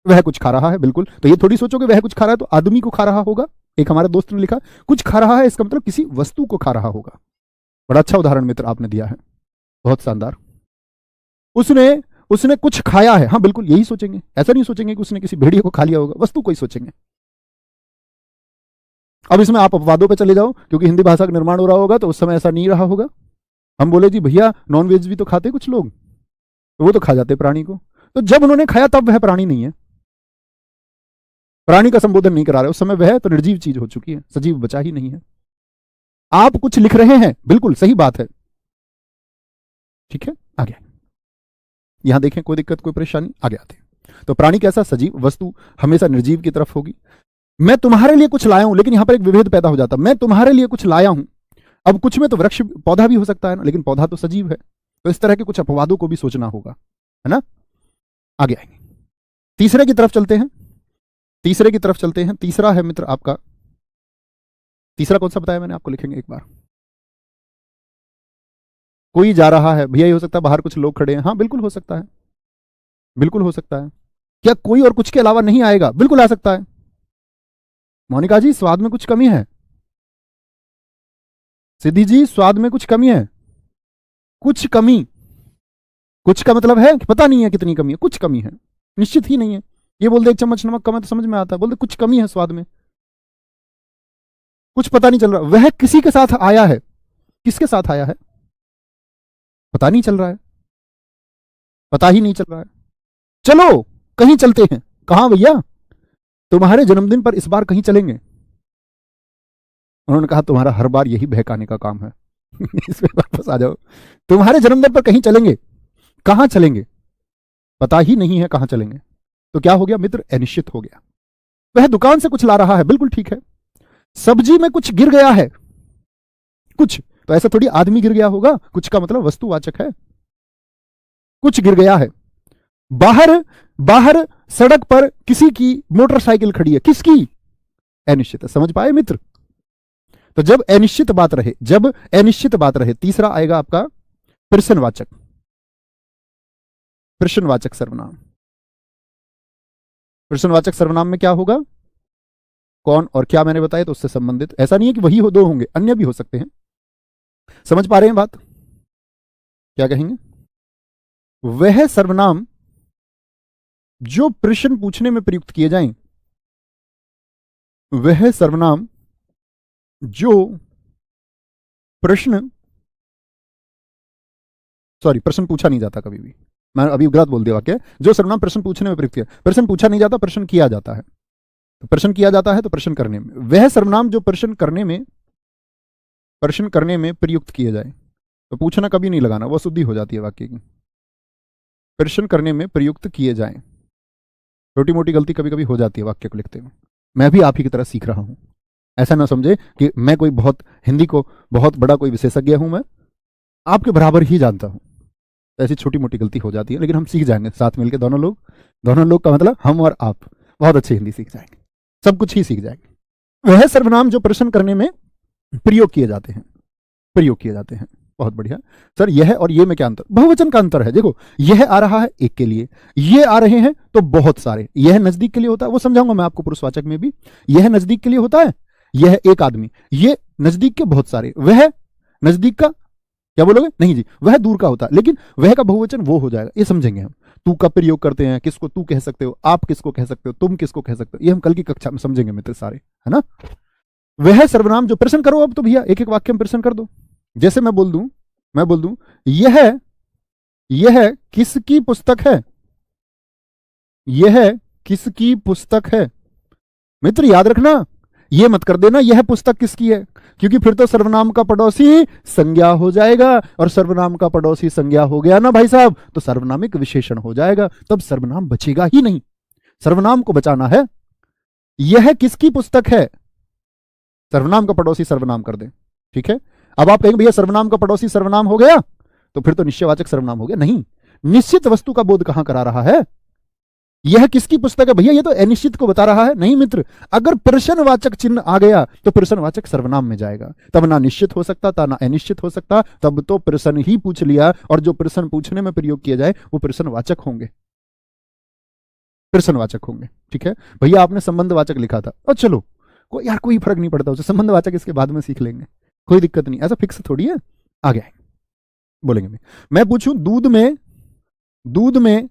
वह कुछ खा रहा है, बिल्कुल। तो ये थोड़ी सोचोगे वह कुछ खा रहा है तो आदमी को खा रहा होगा। एक हमारे दोस्त ने लिखा कुछ खा रहा है, इसका मतलब किसी वस्तु को खा रहा होगा। बड़ा अच्छा उदाहरण मित्र आपने दिया है, बहुत शानदार। उसने उसने कुछ खाया है, हाँ बिल्कुल यही सोचेंगे। ऐसा नहीं सोचेंगे कि उसने किसी भेड़िए को खा लिया होगा, वस्तु को ही सोचेंगे। अब इसमें आप अपवादों पे चले जाओ, क्योंकि हिंदी भाषा का निर्माण हो रहा होगा तो उस समय ऐसा नहीं रहा होगा। हम बोले जी भैया नॉन वेज भी तो खाते कुछ लोग, तो वो तो खा जाते प्राणी को। तो जब उन्होंने खाया तब वह प्राणी नहीं है, प्राणी का संबोधन नहीं करा रहे उस समय, वह तो निर्जीव चीज हो चुकी है, सजीव बचा ही नहीं है। आप कुछ लिख रहे हैं, बिल्कुल सही बात है। ठीक है, आगे यहां देखें, कोई दिक्कत कोई परेशानी? आगे आते हैं। तो प्राणी कैसा? सजीव, वस्तु हमेशा निर्जीव की तरफ होगी। मैं तुम्हारे लिए कुछ लाया हूं, लेकिन यहां पर एक विभेद पैदा हो जाता, मैं तुम्हारे लिए कुछ लाया हूं। अब कुछ में तो वृक्ष पौधा भी हो सकता है ना, लेकिन पौधा तो सजीव है। तो इस तरह के कुछ अपवादों को भी सोचना होगा, है ना। आगे आएंगे, तीसरे की तरफ चलते हैं, तीसरे की तरफ चलते हैं। तीसरा है मित्र आपका, तीसरा कौन सा बताया मैंने आपको? लिखेंगे एक बार। कोई जा रहा है, भैया ये हो सकता है बाहर कुछ लोग खड़े हैं, हाँ बिल्कुल हो सकता है, बिल्कुल हो सकता है। क्या कोई और कुछ के अलावा नहीं आएगा? बिल्कुल आ सकता है। मोनिका जी स्वाद में कुछ कमी है, सिद्धि जी स्वाद में कुछ कमी है, कुछ कमी, कुछ का मतलब है कि पता नहीं है कितनी कमी है, कुछ कमी है, निश्चित ही नहीं है। ये बोल दे 1 चम्मच नमक कम है तो समझ में आता है, बोल दे कुछ कमी है स्वाद में, कुछ पता नहीं चल रहा। वह किसी के साथ आया है, किसके साथ आया है पता नहीं चल रहा है, पता ही नहीं चल रहा है। चलो कहीं चलते हैं। कहां भैया? तुम्हारे जन्मदिन पर इस बार कहीं चलेंगे। उन्होंने कहा तुम्हारा हर बार यही बहकाने का काम है इस पे वापस आ जाओ। तुम्हारे जन्मदिन पर कहीं चलेंगे, कहां चलेंगे पता ही नहीं है कहां चलेंगे। तो क्या हो गया मित्र? अनिश्चित हो गया। वह दुकान से कुछ ला रहा है, बिल्कुल ठीक है। सब्जी में कुछ गिर गया है, कुछ तो ऐसा थोड़ी आदमी गिर गया होगा, कुछ का मतलब वस्तुवाचक है, कुछ गिर गया है। बाहर बाहर सड़क पर किसी की मोटरसाइकिल खड़ी है, किसकी? अनिश्चित है। समझ पाए मित्र? तो जब अनिश्चित बात रहे, जब अनिश्चित बात रहे, तीसरा आएगा आपका प्रश्नवाचक, प्रश्नवाचक सर्वनाम। प्रश्नवाचक सर्वनाम में क्या होगा? कौन और क्या मैंने बताया तो उससे संबंधित। ऐसा नहीं है कि वही हो, दो होंगे, अन्य भी हो सकते हैं। समझ पा रहे हैं बात? क्या कहेंगे? वह सर्वनाम जो प्रश्न पूछने में प्रयुक्त किए जाएं, वह सर्वनाम जो प्रश्न, सॉरी प्रश्न पूछा नहीं जाता कभी भी, मैं अभी गलत बोल दिया वाक्य। जो सर्वनाम प्रश्न पूछने में प्रयुक्त किया, प्रश्न पूछा नहीं जाता, प्रश्न किया जाता है। तो प्रश्न किया जाता है तो प्रश्न करने में, वह सर्वनाम जो प्रश्न करने में प्रयुक्त किए जाए। तो पूछना कभी नहीं लगाना, वो शुद्धि हो जाती है वाक्य की। प्रश्न करने में प्रयुक्त किए जाएं। छोटी मोटी गलती कभी कभी हो जाती है वाक्य को लिखते में। मैं भी आप ही की तरह सीख रहा हूं, ऐसा ना समझे कि मैं कोई बहुत हिंदी को बहुत बड़ा कोई विशेषज्ञ हूं, मैं आपके बराबर ही जानता हूं। ऐसी छोटी मोटी गलती हो जाती है, लेकिन हम सीख जाएंगे साथ मिलकर, दोनों लोग का मतलब हम और आप बहुत अच्छी हिंदी सीख जाएंगे, सब कुछ ही सीख जाएंगे। वह सर्वनाम जो प्रश्न करने में प्रयोग किए जाते हैं, प्रयोग किए जाते हैं। बहुत बढ़िया सर, यह और ये में क्या अंतर? बहुवचन का अंतर है। देखो यह आ रहा है एक के लिए, ये आ रहे हैं तो बहुत सारे। यह नजदीक के लिए होता है, वो समझाऊंगा मैं आपको पुरुषवाचक में भी। यह नजदीक के लिए होता है, यह एक आदमी, ये नजदीक के बहुत सारे, वह नजदीक का क्या बोलोगे? नहीं जी, वह दूर का होता है, लेकिन वह का बहुवचन वो हो जाएगा, ये समझेंगे हम। तू का प्रयोग करते हैं, किसको तू कह सकते हो, आप किसको कह सकते हो, तुम किसको कह सकते हो, ये हम कल की कक्षा में समझेंगे मित्र सारे, है ना। वह सर्वनाम जो प्रश्न करो, अब तो भैया एक एक वाक्य में प्रश्न कर दो। जैसे मैं बोल दूं यह किसकी पुस्तक है, यह किसकी पुस्तक है। मित्र याद रखना, यह मत कर देना यह पुस्तक किसकी है, क्योंकि फिर तो सर्वनाम का पड़ोसी संज्ञा हो जाएगा, और सर्वनाम का पड़ोसी संज्ञा हो गया ना भाई साहब, तो सर्वनामिक विशेषण हो जाएगा, तब सर्वनाम बचेगा ही नहीं। सर्वनाम को बचाना है। यह किसकी पुस्तक है, सर्वनाम का पड़ोसी सर्वनाम कर दे, ठीक है। अब आप कहेंगे भैया सर्वनाम का पड़ोसी सर्वनाम हो गया, तो फिर तो निश्चयवाचक सर्वनाम हो गया। नहीं, निश्चित वस्तु का बोध कहां करा रहा है? यह किसकी पुस्तक है भैया, ये तो अनिश्चित को बता रहा है। नहीं मित्र, अगर प्रश्नवाचक चिन्ह आ गया तो प्रश्नवाचक सर्वनाम में जाएगा, तब ना निश्चित हो सकता था ना अनिश्चित हो सकता, तब तो प्रश्न ही पूछ लिया, और जो प्रश्न पूछने में प्रयोग किया जाए वो प्रश्नवाचक होंगे, प्रश्नवाचक होंगे, ठीक है। भैया आपने संबंधवाचक लिखा था, और चलो यार कोई फर्क नहीं पड़ता, उसे संबंधवाचक इसके बाद में सीख लेंगे, कोई दिक्कत नहीं, ऐसा फिक्स थोड़ी है, आगे बोलेंगे। मैं पूछूं दूध में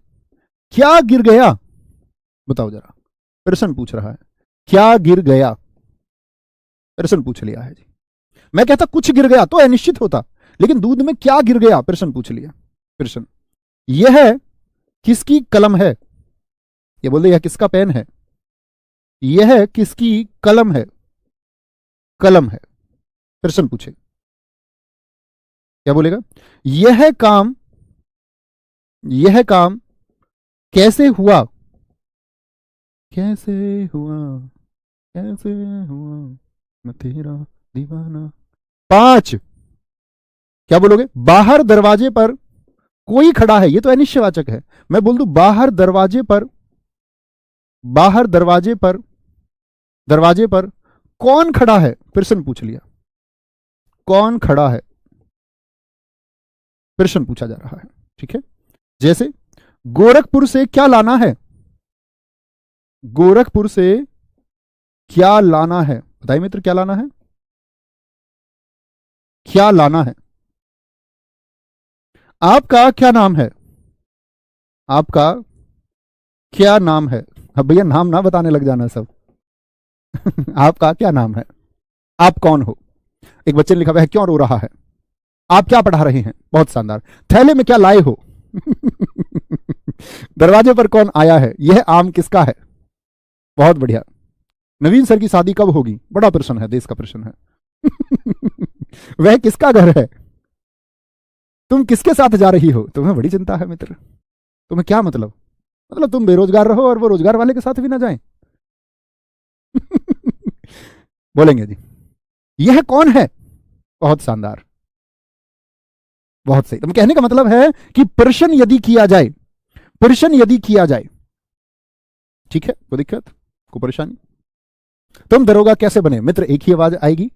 क्या गिर गया, बताओ जरा। प्रश्न पूछ रहा है, क्या गिर गया, प्रश्न पूछ लिया है जी। मैं कहता कुछ गिर गया तो अनिश्चित होता, लेकिन दूध में क्या गिर गया, प्रश्न पूछ लिया। प्रश्न, यह किसकी कलम है, ये बोल दे यह किसका पेन है, यह किसकी कलम है, कलम है, प्रश्न पूछे, क्या बोलेगा? यह काम कैसे हुआ, कैसे हुआ, कैसे हुआ मैं तेरा दीवाना। 5, क्या बोलोगे? बाहर दरवाजे पर कोई खड़ा है, ये तो अनिश्चयवाचक है। मैं बोल दूं बाहर दरवाजे पर कौन खड़ा है, प्रश्न पूछ लिया, कौन खड़ा है, प्रश्न पूछा जा रहा है, ठीक है। जैसे गोरखपुर से क्या लाना है, गोरखपुर से क्या लाना है? बताइए मित्र, क्या लाना है? क्या लाना है? आपका क्या नाम है? आपका क्या नाम है? अब भैया नाम ना बताने लग जाना सब। आपका क्या नाम है? आप कौन हो? एक बच्चे ने लिखा हुआ है, क्यों रो रहा है? आप क्या पढ़ा रहे हैं? बहुत शानदार। थैले में क्या लाए हो? दरवाजे पर कौन आया है? यह आम किसका है? बहुत बढ़िया। नवीन सर की शादी कब होगी? बड़ा प्रश्न है, देश का प्रश्न है। वह किसका घर है? तुम किसके साथ जा रही हो? तुम्हें बड़ी चिंता है मित्र। तुम्हें क्या मतलब? मतलब तुम बेरोजगार रहो और वो रोजगार वाले के साथ भी ना जाएं। बोलेंगे जी। यह कौन है? बहुत शानदार, बहुत सही। तो कहने का मतलब है कि प्रश्न यदि किया जाए, प्रश्न यदि किया जाए, ठीक है, कोई दिक्कत, कोई परेशानी? तुम दरोगा कैसे बने? मित्र एक ही आवाज आएगी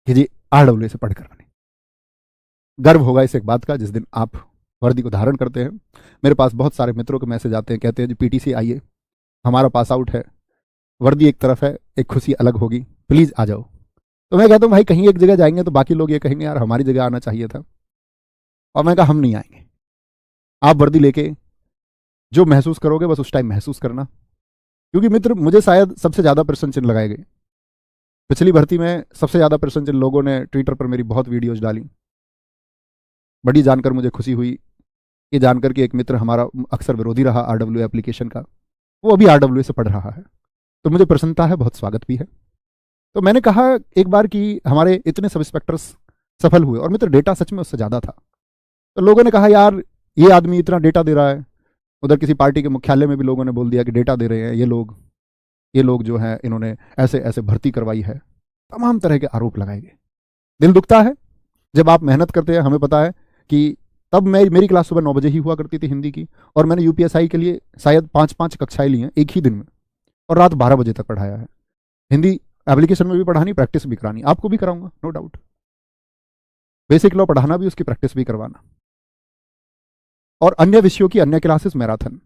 कि जी आरडब्ल्यू से पढ़कर बने। गर्व होगा इस एक बात का जिस दिन आप वर्दी को धारण करते हैं। मेरे पास बहुत सारे मित्रों के मैसेज आते हैं, कहते हैं जी पीटीसी आइए, हमारा पास आउट है, वर्दी एक तरफ है, एक खुशी अलग होगी, प्लीज आ जाओ। तो मैं कहता हूँ भाई कहीं एक जगह जाएंगे तो बाकी लोग ये कहेंगे यार हमारी जगह आना चाहिए था, और मैं कहा हम नहीं आएंगे। आप वर्दी लेके जो महसूस करोगे बस उस टाइम महसूस करना। क्योंकि मित्र मुझे शायद सबसे ज्यादा प्रश्न चिन्ह लगाए गए पिछली भर्ती में, सबसे ज्यादा प्रश्न चिन्ह लोगों ने ट्विटर पर मेरी बहुत वीडियोज डाली। बड़ी जानकर मुझे खुशी हुई, ये जानकर कि एक मित्र हमारा अक्सर विरोधी रहा आरडब्ल्यू एप्लीकेशन का, वो अभी आरडब्ल्यू से पढ़ रहा है, तो मुझे प्रसन्नता है, बहुत स्वागत भी है। तो मैंने कहा एक बार कि हमारे इतने सब इंस्पेक्टर्स सफल हुए और मित्र डेटा सच में उससे ज़्यादा था। तो लोगों ने कहा यार ये आदमी इतना डेटा दे रहा है, उधर किसी पार्टी के मुख्यालय में भी लोगों ने बोल दिया कि डेटा दे रहे हैं ये लोग जो है इन्होंने ऐसे ऐसे भर्ती करवाई है, तमाम तरह के आरोप लगाए गए। दिल दुखता है जब आप मेहनत करते हैं। हमें पता है कि तब मेरी क्लास सुबह 9 बजे ही हुआ करती थी हिंदी की, और मैंने यूपीएसआई के लिए शायद 5 कक्षाएं ली हैं एक ही दिन में, और रात 12 बजे तक पढ़ाया है। हिंदी एप्लीकेशन में भी पढ़ानी, प्रैक्टिस भी करानी, आपको भी कराऊंगा नो डाउट। बेसिक लॉ पढ़ाना भी, उसकी प्रैक्टिस भी करवाना, और अन्य विषयों की अन्य क्लासेस मैराथन।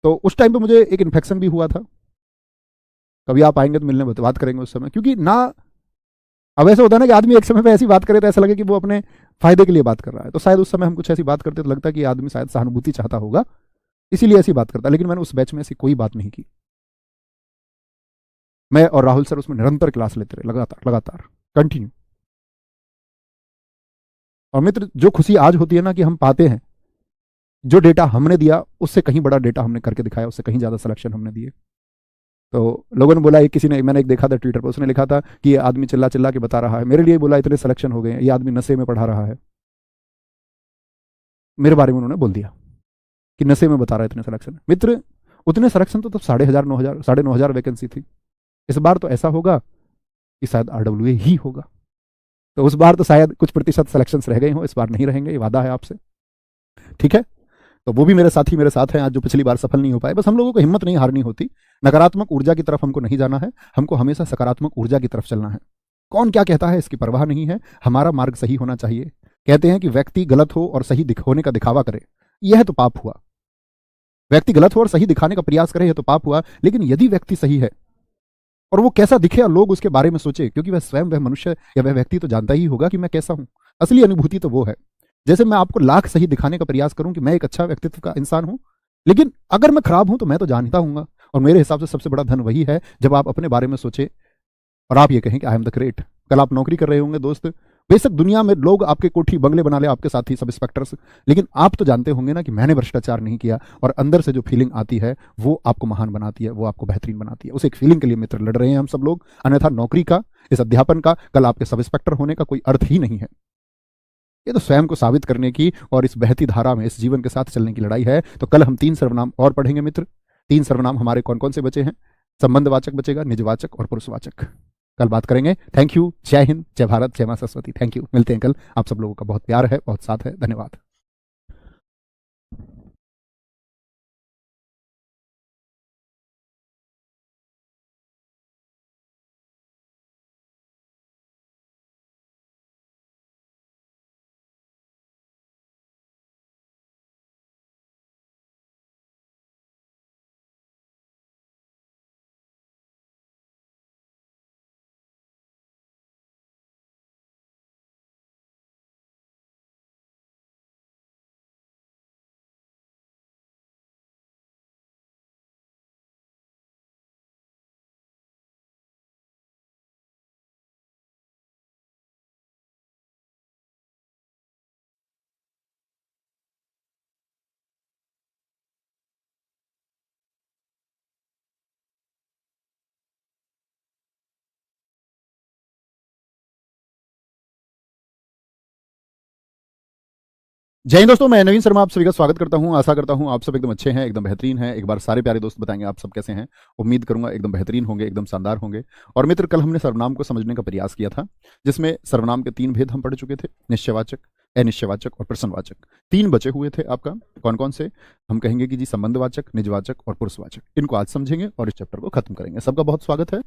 तो उस टाइम पे मुझे एक इन्फेक्शन भी हुआ था, कभी आप आएंगे तो मिलने बात करेंगे उस समय, क्योंकि ना अब ऐसा होता है ना कि आदमी एक समय पे ऐसी बात करे तो ऐसा लगे कि वो अपने फायदे के लिए बात कर रहा है, तो शायद उस समय हम कुछ ऐसी बात करते तो लगता है कि आदमी शायद सहानुभूति चाहता होगा, इसीलिए ऐसी बात करता। लेकिन मैंने उस बैच में ऐसी कोई बात नहीं की। मैं और राहुल सर उसमें निरंतर क्लास लेते रहे, लगातार लगातार कंटिन्यू। और मित्र जो खुशी आज होती है ना कि हम पाते हैं जो डेटा हमने दिया उससे कहीं बड़ा डेटा हमने करके दिखाया, उससे कहीं ज्यादा सिलेक्शन हमने दिए। तो लोगों ने बोला, एक किसी ने, मैंने एक देखा था ट्विटर पर, उसने लिखा था कि ये आदमी चिल्ला चिल्ला के बता रहा है, मेरे लिए बोला इतने सिलेक्शन हो गए हैं, ये आदमी नशे में पढ़ा रहा है। मेरे बारे में उन्होंने बोल दिया कि नशे में बता रहा है इतने सिलेक्शन। मित्र उतने सिलेक्शन तो तब 10,500 9,000 9,500 वैकेंसी थी। इस बार तो ऐसा होगा कि शायद आरडब्ल्यू ही होगा। तो उस बार तो शायद कुछ प्रतिशत सिलेक्शन रह गए हों, इस बार नहीं रहेंगे, ये वादा है आपसे, ठीक है। तो वो भी मेरे साथी मेरे साथ हैं आज, जो पिछली बार सफल नहीं हो पाए। बस हम लोगों को हिम्मत नहीं हारनी होती, नकारात्मक ऊर्जा की तरफ हमको नहीं जाना है, हमको हमेशा सकारात्मक ऊर्जा की तरफ चलना है। कौन क्या कहता है इसकी परवाह नहीं है, हमारा मार्ग सही होना चाहिए। कहते हैं कि व्यक्ति गलत हो और सही होने का दिखावा करे, यह तो पाप हुआ। व्यक्ति गलत हो और सही दिखाने का प्रयास करे, यह तो पाप हुआ। लेकिन यदि व्यक्ति सही है और वो कैसा दिखे और लोग उसके बारे में सोचे, क्योंकि वह स्वयं, वह मनुष्य या वह व्यक्ति तो जानता ही होगा कि मैं कैसा हूं। असली अनुभूति तो वो है। जैसे मैं आपको लाख सही दिखाने का प्रयास करूं कि मैं एक अच्छा व्यक्तित्व का इंसान हूं, लेकिन अगर मैं खराब हूं तो मैं तो जानता हूंगा। और मेरे हिसाब से सबसे बड़ा धन वही है जब आप अपने बारे में सोचे और आप ये कहें कि आई एम द ग्रेट। कल आप नौकरी कर रहे होंगे दोस्त, बेशक दुनिया में लोग आपके कोठी बंगले बना ले, आपके साथी सब इंस्पेक्टर्स, लेकिन आप तो जानते होंगे ना कि मैंने भ्रष्टाचार नहीं किया। और अंदर से जो फीलिंग आती है वो आपको महान बनाती है, वो आपको बेहतरीन बनाती है। उस एक फीलिंग के लिए मित्र लड़ रहे हैं हम सब लोग, अन्यथा नौकरी का, इस अध्यापन का, कल आपके सब इंस्पेक्टर होने का कोई अर्थ ही नहीं है। ये तो स्वयं को साबित करने की और इस बहती धारा में इस जीवन के साथ चलने की लड़ाई है। तो कल हम 3 सर्वनाम और पढ़ेंगे मित्र। 3 सर्वनाम हमारे कौन कौन से बचे हैं? संबंधवाचक बचेगा, निजवाचक और पुरुषवाचक। कल बात करेंगे। Thank you. जय हिंद, जय भारत, जय मां सरस्वती। Thank you. मिलते हैं कल। आप सब लोगों का बहुत प्यार है, बहुत साथ है। धन्यवाद। जय हिंद दोस्तों, मैं नवीन शर्मा आप सभी का स्वागत करता हूं। आशा करता हूं आप सब एकदम अच्छे हैं, एकदम बेहतरीन हैं। एक बार सारे प्यारे दोस्त बताएंगे आप सब कैसे हैं। उम्मीद करूंगा एकदम बेहतरीन होंगे, एकदम शानदार होंगे। और मित्र, कल हमने सर्वनाम को समझने का प्रयास किया था, जिसमें सर्वनाम के 3 भेद हम पढ़ चुके थे, निश्चयवाचक, अनिश्चयवाचक और प्रश्नवाचक। 3 बचे हुए थे आपका। कौन कौन से? हम कहेंगे कि जी संबंधवाचक, निजवाचक और पुरुषवाचक। इनको आज समझेंगे और इस चैप्टर को खत्म करेंगे। सबका बहुत स्वागत है।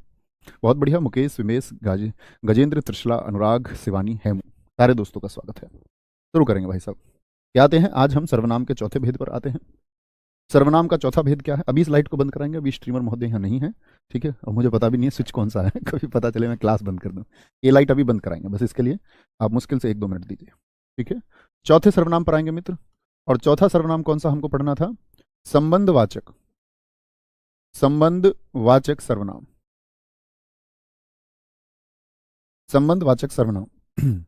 बहुत बढ़िया। मुकेश, विमेश, गजेंद्र, त्रिशला, अनुराग, शिवानी, हेमू, सारे दोस्तों का स्वागत है। शुरू करेंगे भाई साहब। क्या आते हैं? आज हम सर्वनाम के चौथे भेद पर आते हैं। सर्वनाम का चौथा भेद क्या है? अभी इस लाइट को बंद कराएंगे। अभी स्ट्रीमर महोदय यहाँ नहीं है, ठीक है। और मुझे पता भी नहीं है स्विच कौन सा है कभी पता चले मैं क्लास बंद कर दूं। ये लाइट अभी बंद कराएंगे, बस इसके लिए आप मुश्किल से 1-2 मिनट दीजिए, ठीक है। चौथे सर्वनाम पर आएंगे मित्र। और चौथा सर्वनाम कौन सा हमको पढ़ना था? संबंधवाचक। संबंधवाचक सर्वनाम। संबंधवाचक सर्वनाम।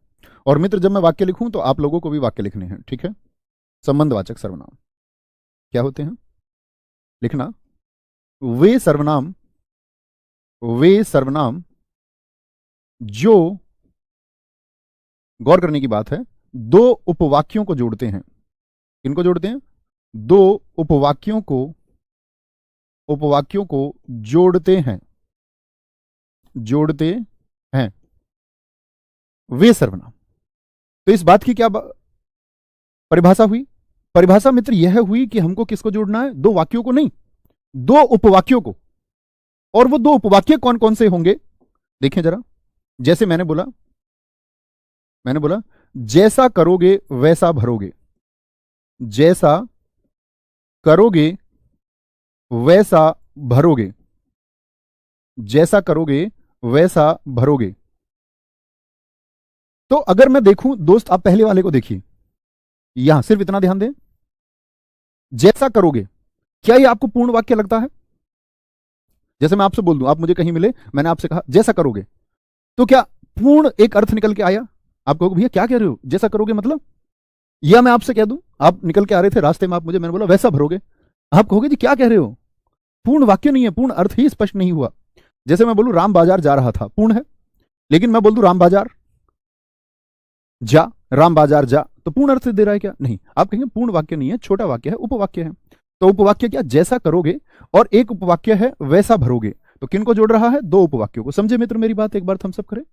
और मित्र, जब मैं वाक्य लिखूं तो आप लोगों को भी वाक्य लिखने हैं, ठीक है। संबंधवाचक सर्वनाम क्या होते हैं? लिखना। वे सर्वनाम, वे सर्वनाम जो, गौर करने की बात है, 2 उपवाक्यों को जोड़ते हैं। किनको जोड़ते हैं? 2 उपवाक्यों को, उपवाक्यों को जोड़ते हैं, जोड़ते हैं वे सर्वनाम। तो इस बात की क्या परिभाषा हुई? परिभाषा मित्र यह हुई कि हमको किसको जोड़ना है? 2 वाक्यों को नहीं, 2 उपवाक्यों को। और वो 2 उपवाक्य कौन कौन से होंगे देखें जरा। जैसे मैंने बोला जैसा करोगे वैसा भरोगे। जैसा करोगे वैसा भरोगे। जैसा करोगे वैसा भरोगे। तो अगर मैं देखूं दोस्त, आप पहले वाले को देखिए, यहां सिर्फ इतना ध्यान दें। जैसा करोगे, क्या ये आपको पूर्ण वाक्य लगता है? जैसे मैं आपसे बोल दूं, आप मुझे कहीं मिले, मैंने आपसे कहा जैसा करोगे, तो क्या पूर्ण एक अर्थ निकल के आया? आप कहोगे भैया क्या कह रहे हो, जैसा करोगे मतलब? या मैं आपसे कह दूं, आप निकल के आ रहे थे रास्ते में, आप मुझे, मैंने बोला वैसा भरोगे, आप कहोगे जी क्या कह रहे हो, पूर्ण वाक्य नहीं है, पूर्ण अर्थ ही स्पष्ट नहीं हुआ। जैसे मैं बोलूं राम बाजार जा रहा था, पूर्ण है। लेकिन मैं बोल दूं राम बाजार जा, राम बाजार जा, तो पूर्ण अर्थ दे रहा है क्या? नहीं। आप कहेंगे पूर्ण वाक्य नहीं है, छोटा वाक्य है, उपवाक्य है। तो उपवाक्य क्या? जैसा करोगे, और एक उपवाक्य है वैसा भरोगे। तो किनको जोड़ रहा है? 2 उपवाक्यों को। समझे मित्र मेरी बात? एक बार थम्स अप करें।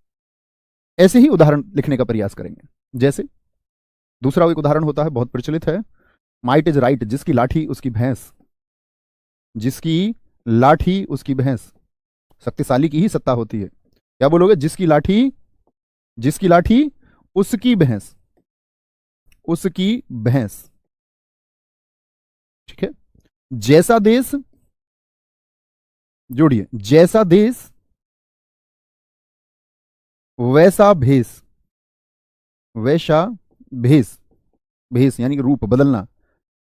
ऐसे ही उदाहरण लिखने का प्रयास करेंगे। जैसे दूसरा एक उदाहरण होता है, बहुत प्रचलित है, माइट इज राइट, जिसकी लाठी उसकी भैंस। जिसकी लाठी उसकी भैंस। शक्तिशाली की ही सत्ता होती है। क्या बोलोगे? जिसकी लाठी, जिसकी लाठी उसकी भैंस, उसकी भैंस, ठीक है। जैसा देश, जोड़िए, जैसा देश वैसा भेष। वैसा भेष, भेष यानी कि रूप बदलना।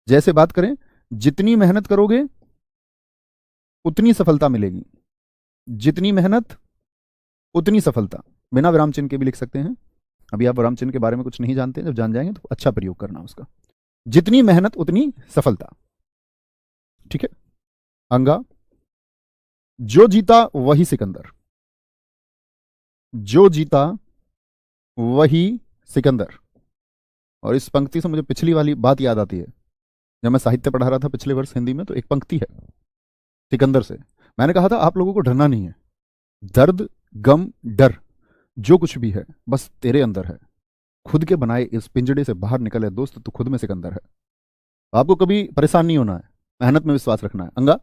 जैसे बात करें, जितनी मेहनत करोगे उतनी सफलता मिलेगी। जितनी मेहनत उतनी सफलता। बिना विराम चिन्ह के भी लिख सकते हैं। अभी आप विराम चिन्ह के बारे में कुछ नहीं जानते, जब जान जाएंगे तो अच्छा प्रयोग करना उसका। जितनी मेहनत उतनी सफलता, ठीक है। अंगा, जो जीता वही सिकंदर। जो जीता वही सिकंदर। और इस पंक्ति से मुझे पिछली वाली बात याद आती है। जब मैं साहित्य पढ़ा रहा था पिछले वर्ष हिंदी में, तो एक पंक्ति है सिकंदर से। मैंने कहा था आप लोगों को डरना नहीं है। दर्द, गम, डर, जो कुछ भी है बस तेरे अंदर है। खुद के बनाए इस पिंजड़े से बाहर निकले दोस्त, तो खुद में सिकंदर है। आपको कभी परेशान नहीं होना है, मेहनत में विश्वास रखना है। अंगा,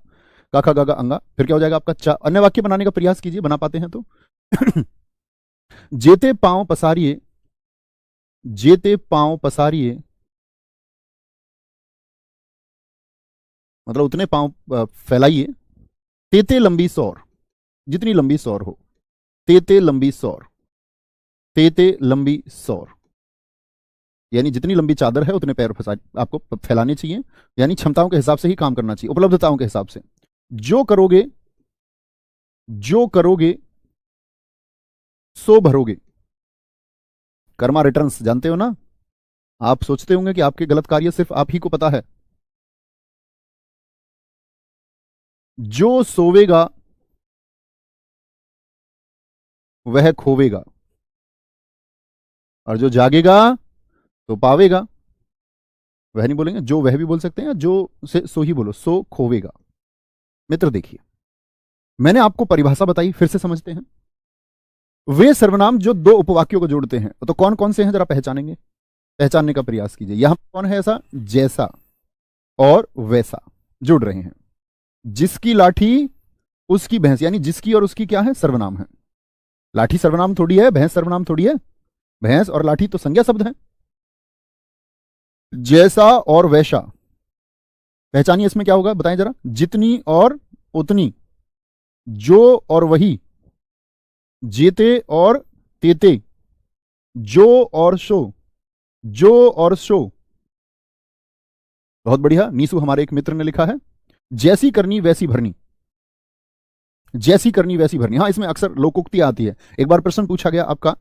काखा गागा अंगा, फिर क्या हो जाएगा आपका? चा। अन्य वाक्य बनाने का प्रयास कीजिए, बना पाते हैं तो। जेते पांव पसारिए, जेते पांव पसारिए, मतलब उतने पांव फैलाइए। तेते लंबी सौर, जितनी लंबी सौर हो। तेते लंबी सौर, तेते लंबी सौर, यानी जितनी लंबी चादर है उतने पैर आपको फैलाने चाहिए। यानी क्षमताओं के हिसाब से ही काम करना चाहिए, उपलब्धताओं के हिसाब से। जो करोगे, जो करोगे सो भरोगे। कर्मा रिटर्न्स जानते हो ना? आप सोचते होंगे कि आपके गलत कार्य सिर्फ आप ही को पता है। जो सोवेगा वह खोवेगा, और जो जागेगा तो पावेगा। वह नहीं बोलेंगे, जो वह भी बोल सकते हैं, या जो से सो ही बोलो, सो खोवेगा। मित्र देखिए, मैंने आपको परिभाषा बताई, फिर से समझते हैं। वे सर्वनाम जो दो उपवाक्यों को जोड़ते हैं, तो कौन कौन से हैं जरा पहचानेंगे, पहचानने का प्रयास कीजिए। यहां कौन है ऐसा, जैसा और वैसा जुड़ रहे हैं। जिसकी लाठी उसकी भैंस, यानी जिसकी और उसकी क्या है, सर्वनाम है। लाठी सर्वनाम थोड़ी है, भैंस सर्वनाम थोड़ी है। भैंस और लाठी तो संज्ञा शब्द है। जैसा और वैसा, पहचानिए इसमें क्या होगा, बताएं जरा। जितनी और उतनी, जो और वही, जेते और तेते, जो और सो, जो और सो। बहुत बढ़िया, नीसू हमारे एक मित्र ने लिखा है, जैसी करनी वैसी भरनी। जैसी करनी वैसी भरनी, हाँ इसमें अक्सर लोकोक्ति आती है। एक बार प्रश्न पूछा गया आपका,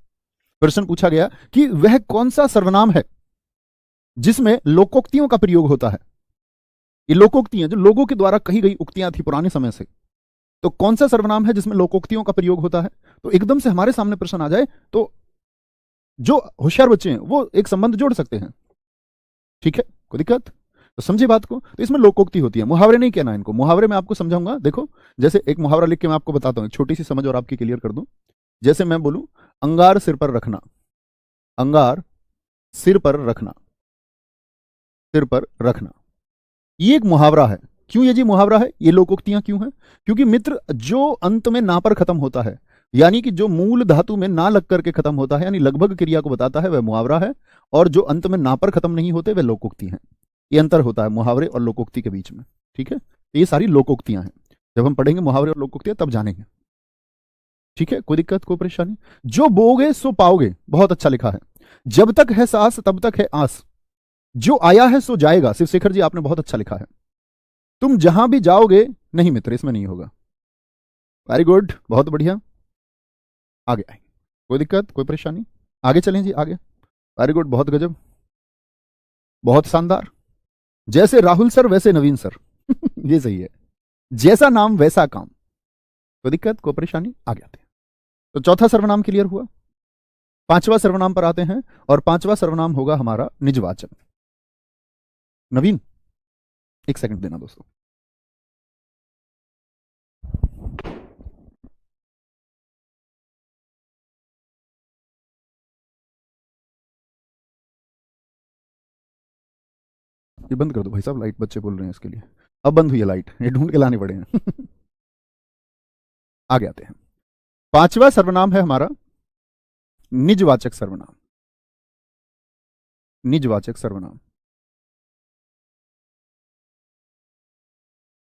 प्रश्न पूछा गया कि वह कौन सा सर्वनाम है जिसमें लोकोक्तियों का प्रयोग होता है। ये लोकोक्तियां जो लोगों के द्वारा कही गई उक्तियां थी पुराने समय से, तो कौन सा सर्वनाम है जिसमें लोकोक्तियों का प्रयोग होता है। तो एकदम से हमारे सामने प्रश्न आ जाए तो जो होशियार बच्चे हैं वो एक संबंध जोड़ सकते हैं। ठीक है, कोई दिक्कत, तो समझे बात को। तो इसमें लोकोक्ति होती है, मुहावरे नहीं कहना इनको। मुहावरे में आपको समझाऊंगा, देखो जैसे एक मुहावरा लिख के मैं आपको बताता हूं, एक छोटी सी समझ और आपकी क्लियर कर दूं। जैसे मैं बोलूं, अंगार सिर पर रखना, अंगार सिर पर रखना, सिर पर रखना, ये एक मुहावरा है। क्यों ये जी मुहावरा है, ये लोकोक्तियां क्यों हैं? क्योंकि मित्र जो अंत में ना पर खत्म होता है, यानी कि जो मूल धातु में ना लग करके खत्म होता है, यानी लगभग क्रिया को बताता है, वह मुहावरा है। और जो अंत में ना पर खत्म नहीं होते, वह लोकोक्ति हैं। ये अंतर होता है मुहावरे और लोकोक्ति के बीच में। ठीक है, तो ये सारी लोकोक्तियां हैं। जब हम पढ़ेंगे मुहावरे और लोकोक्तियां तब जानेंगे। ठीक है, कोई दिक्कत कोई परेशानी। जो बोगे सो पाओगे, बहुत अच्छा लिखा है। जब तक है सांस तब तक है आस, जो आया है सो जाएगा। शिवशेखर जी आपने बहुत अच्छा लिखा है। तुम जहां भी जाओगे, नहीं मित्र इसमें नहीं होगा। वेरी गुड, बहुत बढ़िया, आगे आए, कोई दिक्कत कोई परेशानी, आगे चलें जी आगे। वेरी गुड, बहुत गजब, बहुत शानदार। जैसे राहुल सर वैसे नवीन सर ये सही है। जैसा नाम वैसा काम, कोई दिक्कत कोई परेशानी, आगे आते हैं। तो चौथा सर्वनाम क्लियर हुआ। पांचवा सर्वनाम पर आते हैं, और पांचवा सर्वनाम होगा हमारा निजवाचक। नवीन एक सेकंड देना दोस्तों। ये बंद कर दो भाई साहब, लाइट बच्चे बोल रहे हैं इसके लिए। अब बंद हुई है लाइट, ये ढूंढ के लाने पड़े हैं आगे आते हैं। पांचवा सर्वनाम है हमारा निजवाचक सर्वनाम। निजवाचक सर्वनाम,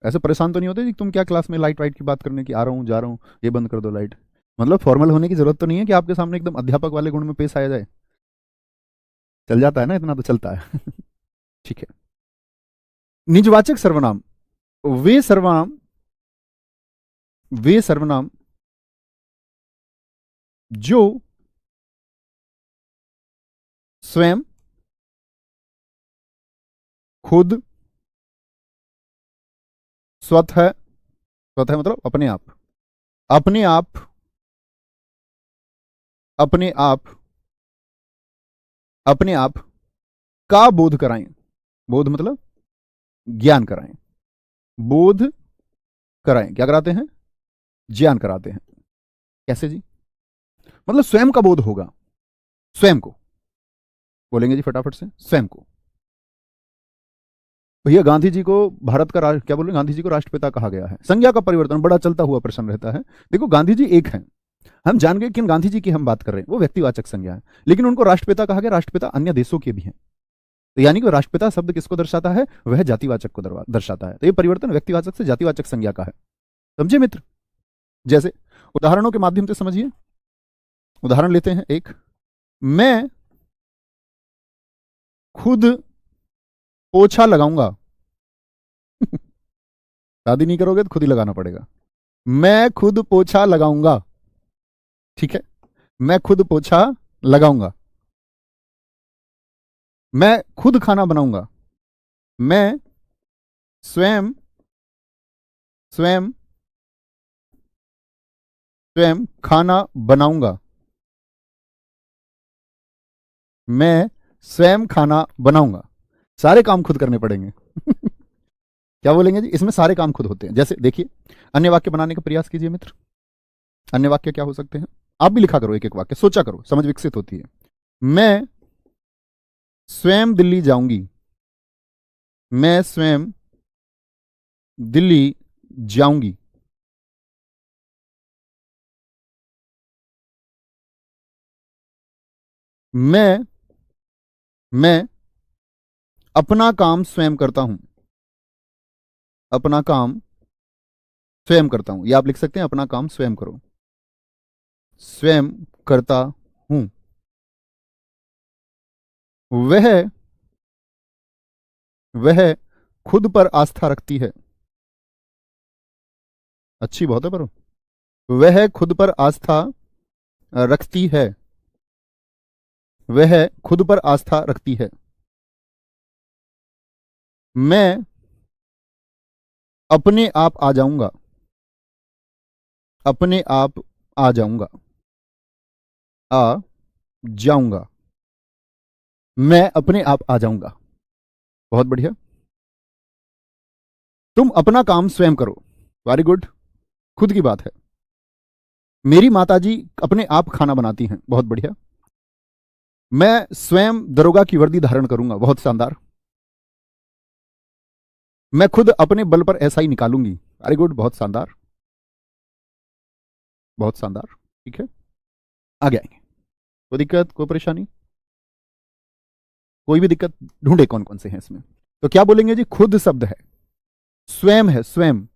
ऐसे परेशान तो नहीं होते कि तुम क्या क्लास में लाइट वाइट की बात करने की, आ रहा हूं जा रहा हूं, ये बंद कर दो लाइट। मतलब फॉर्मल होने की जरूरत तो नहीं है कि आपके सामने एकदम अध्यापक वाले गुण में पेश आया जाए। चल जाता है ना, इतना तो चलता है ठीक है। निजवाचक सर्वनाम, वे सर्वनाम, वे सर्वनाम जो स्वयं, खुद, स्वतः, स्वतः मतलब अपने आप, अपने आप, अपने आप, अपने आप का बोध कराएं। बोध मतलब ज्ञान कराएं, बोध कराएं, क्या कराते हैं, ज्ञान कराते हैं। कैसे जी, मतलब स्वयं का बोध होगा, स्वयं को बोलेंगे जी फटाफट से, स्वयं को। भैया गांधी जी को भारत का क्या बोल रहे हैं, गांधी जी को राष्ट्रपिता कहा गया है। संज्ञा का परिवर्तन बड़ा चलता हुआ प्रश्न रहता है। देखो गांधी जी एक हैं, हम जान गए किन गांधी जी की हम बात कर रहे हैं, वो व्यक्तिवाचक संज्ञा है। लेकिन उनको राष्ट्रपिता कहा गया, राष्ट्रपिता अन्य देशों के भी हैं। तो यानी कि राष्ट्रपिता शब्द किसको दर्शाता है, वह जातिवाचक को दर्शाता है। तो ये परिवर्तन व्यक्तिवाचक से जातिवाचक संज्ञा का है। समझे मित्र, जैसे उदाहरणों के माध्यम से समझिए। उदाहरण लेते हैं एक, मैं खुद पोछा लगाऊंगा शादी नहीं करोगे तो खुद ही लगाना पड़ेगा। मैं खुद पोछा लगाऊंगा, ठीक है, मैं खुद पोछा लगाऊंगा। मैं खुद खाना बनाऊंगा, मैं स्वयं, स्वयं, स्वयं खाना बनाऊंगा, मैं स्वयं खाना बनाऊंगा। सारे काम खुद करने पड़ेंगे। क्या बोलेंगे जी? इसमें सारे काम खुद होते हैं। जैसे देखिए, अन्य वाक्य बनाने का प्रयास कीजिए मित्र। अन्य वाक्य क्या हो सकते हैं? आप भी लिखा करो, एक एक वाक्य सोचा करो, समझ विकसित होती है। मैं स्वयं दिल्ली जाऊंगी। मैं स्वयं दिल्ली जाऊंगी। मैं अपना काम स्वयं करता हूं। अपना काम स्वयं करता हूं, या आप लिख सकते हैं अपना काम स्वयं करो। स्वयं करता हूं। वह वह खुद पर आस्था रखती है। अच्छी बहुत है, पर वह खुद पर आस्था रखती है। वह खुद पर आस्था रखती है। मैं अपने आप आ जाऊंगा। अपने आप आ जाऊंगा। आ जाऊंगा। मैं अपने आप आ जाऊंगा। बहुत बढ़िया। तुम अपना काम स्वयं करो। वेरी गुड, खुद की बात है। मेरी माताजी अपने आप खाना बनाती हैं। बहुत बढ़िया। मैं स्वयं दरोगा की वर्दी धारण करूंगा। बहुत शानदार। मैं खुद अपने बल पर एसआई निकालूंगी। वेरी गुड, बहुत शानदार, बहुत शानदार। ठीक है, आगे आएंगे। कोई दिक्कत, कोई परेशानी? कोई भी दिक्कत ढूंढे कौन कौन से हैं इसमें। तो क्या बोलेंगे जी? खुद शब्द है, स्वयं है, स्वयं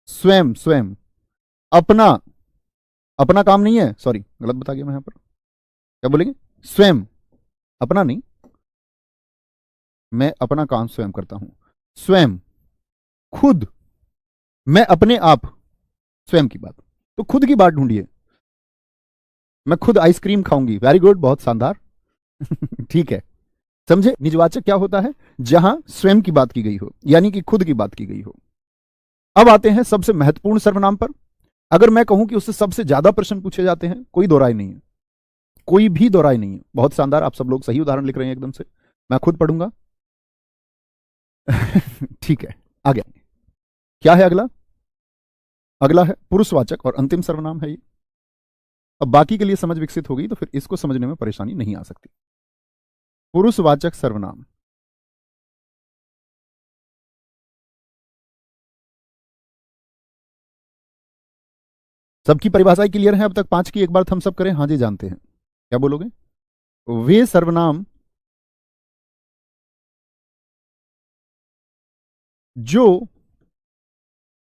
स्वयं स्वयं। अपना, अपना काम नहीं है, सॉरी गलत बता गया मैं यहां पर। क्या बोलेंगे? स्वयं, अपना नहीं। मैं अपना काम स्वयं करता हूं। स्वयं, खुद, मैं अपने आप, स्वयं की बात। तो खुद की बात ढूंढिए। मैं खुद आइसक्रीम खाऊंगी। वेरी गुड, बहुत शानदार। ठीक है, समझे? निजवाचक क्या होता है? जहां स्वयं की बात की गई हो, यानी कि खुद की बात की गई हो। अब आते हैं सबसे महत्वपूर्ण सर्वनाम पर। अगर मैं कहूं कि उससे सबसे ज्यादा प्रश्न पूछे जाते हैं, कोई दो राय नहीं है, कोई भी दो राय नहीं है। बहुत शानदार, आप सब लोग सही उदाहरण लिख रहे हैं एकदम से। मैं खुद पढ़ूंगा। ठीक है, आगे क्या है? अगला, अगला है पुरुषवाचक और अंतिम सर्वनाम है ये। अब बाकी के लिए समझ विकसित हो गई तो फिर इसको समझने में परेशानी नहीं आ सकती। पुरुषवाचक सर्वनाम। सबकी परिभाषाएं क्लियर है अब तक? पांच की एक बार थम्स अप करें। हाँ जी, जानते हैं। क्या बोलोगे? वे सर्वनाम जो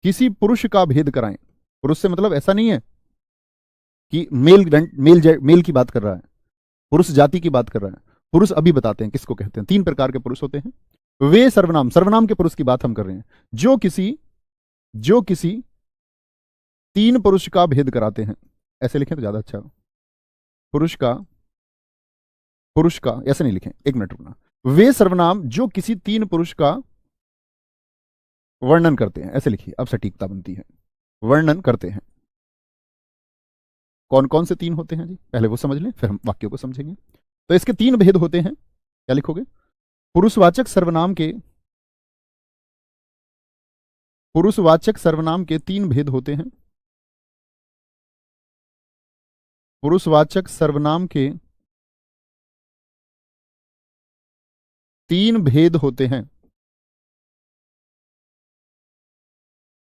किसी पुरुष का भेद कराएं। पुरुष से मतलब ऐसा नहीं है कि मेल की बात कर रहा है, पुरुष जाति की बात कर रहा है। पुरुष अभी बताते हैं किसको कहते हैं। तीन प्रकार के पुरुष होते हैं। वे सर्वनाम, सर्वनाम के पुरुष की बात हम कर रहे हैं, जो किसी तीन पुरुष का भेद कराते हैं। ऐसे लिखें तो ज्यादा अच्छा हो। पुरुष का, पुरुष का ऐसे नहीं लिखें, एक मिनट रुकना। वे सर्वनाम जो किसी तीन पुरुष का वर्णन करते हैं, ऐसे लिखिए, अब सटीकता बनती है। वर्णन करते हैं। कौन कौन से तीन होते हैं जी? पहले वो समझ लें, फिर हम वाक्यों को समझेंगे। तो इसके तीन भेद होते हैं। क्या लिखोगे? पुरुषवाचक सर्वनाम के, पुरुषवाचक सर्वनाम के तीन भेद होते हैं। पुरुषवाचक सर्वनाम के तीन भेद होते हैं।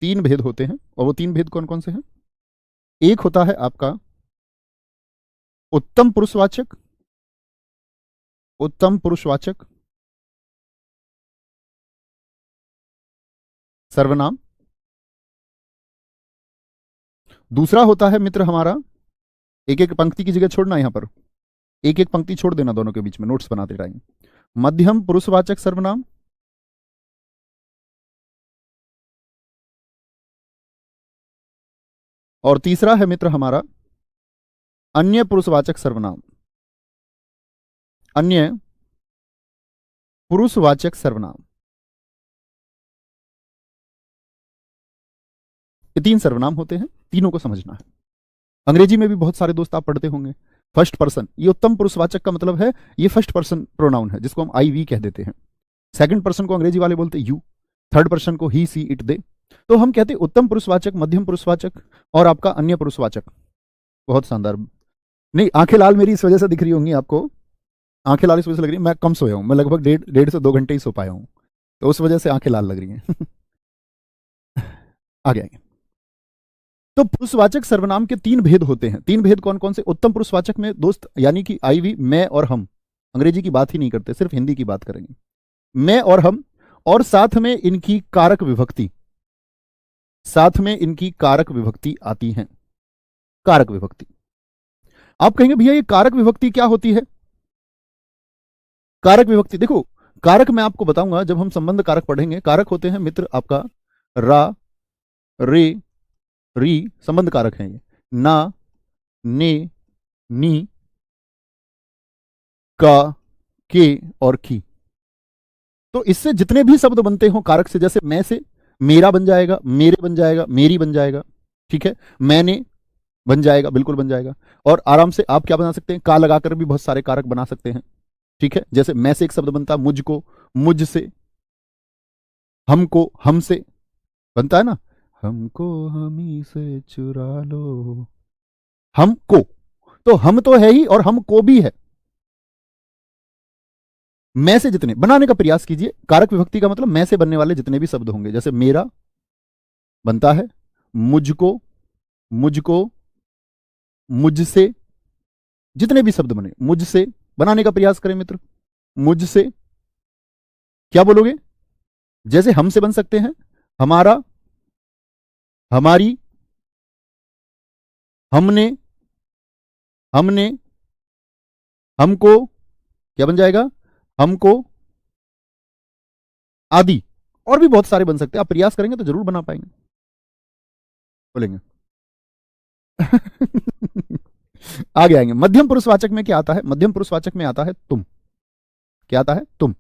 तीन भेद होते हैं, और वो तीन भेद कौन कौन से हैं? एक होता है आपका उत्तम पुरुषवाचक, उत्तम पुरुषवाचक सर्वनाम। दूसरा होता है मित्र हमारा, एक एक पंक्ति की जगह छोड़ना, यहां पर एक एक पंक्ति छोड़ देना दोनों के बीच में, नोट्स बनाते रहेंगे। मध्यम पुरुषवाचक सर्वनाम। और तीसरा है मित्र हमारा अन्य पुरुषवाचक सर्वनाम। अन्य पुरुषवाचक सर्वनाम। ये तीन सर्वनाम होते हैं, तीनों को समझना है। अंग्रेजी में भी बहुत सारे दोस्त आप पढ़ते होंगे। फर्स्ट पर्सन, ये उत्तम पुरुषवाचक का मतलब है, ये फर्स्ट पर्सन प्रोनाउन है, जिसको हम आई वी कह देते हैं। सेकंड पर्सन को अंग्रेजी वाले बोलते यू, थर्ड पर्सन को ही, सी, इट, दे। तो हम कहते हैं उत्तम पुरुषवाचक, मध्यम पुरुषवाचक और आपका अन्य पुरुषवाचक। बहुत शानदार। नहीं, आंखें लाल मेरी इस वजह से दिख रही होंगी आपको, आंखें लाल इस वजह से लग रही है, मैं कम सोया हूं, मैं लगभग डेढ़ से 2 घंटे ही सो पाया हूं, तो उस वजह से आंखें लाल लग रही हैं। आगे आएंगे। तो पुरुषवाचक सर्वनाम के 3 भेद होते हैं। 3 भेद कौन कौन से? उत्तम पुरुषवाचक में दोस्त यानी कि आई, वी, मैं और हम, अंग्रेजी की बात ही नहीं करते, सिर्फ हिंदी की बात करेंगे। मैं और हम, और साथ में इनकी कारक विभक्ति, साथ में इनकी कारक विभक्ति आती है। कारक विभक्ति। आप कहेंगे भैया ये कारक विभक्ति क्या होती है? कारक विभक्ति देखो, कारक मैं आपको बताऊंगा जब हम संबंध कारक पढ़ेंगे। कारक होते हैं मित्र आपका रा, रे, री, संबंध कारक हैं ये। ना, ने, नी, का, के और की। तो इससे जितने भी शब्द बनते हो कारक से, जैसे मैं से मेरा बन जाएगा, मेरे बन जाएगा, मेरी बन जाएगा, ठीक है, मैंने बन जाएगा, बिल्कुल बन जाएगा। और आराम से आप क्या बना सकते हैं? का लगाकर भी बहुत सारे कारक बना सकते हैं, ठीक है। जैसे मैं से एक शब्द बनता है मुझको, मुझसे, हमको, हमसे बनता है ना, हमको हमी से चुरा लो, हमको। तो हम तो है ही और हमको भी है। मैं से जितने बनाने का प्रयास कीजिए। कारक विभक्ति का मतलब मैं से बनने वाले जितने भी शब्द होंगे, जैसे मेरा बनता है मुझको, मुझको, मुझसे, जितने भी शब्द बने मुझसे बनाने का प्रयास करें मित्र। मुझसे क्या बोलोगे? जैसे हमसे बन सकते हैं हमारा, हमारी, हमने, हमने, हमको, क्या बन जाएगा? हमको, आदि। और भी बहुत सारे बन सकते हैं, आप प्रयास करेंगे तो जरूर बना पाएंगे। बोलेंगे। आगे आएंगे। मध्यम पुरुषवाचक में क्या आता है? मध्यम पुरुषवाचक में आता है तुम। क्या आता है? तुम,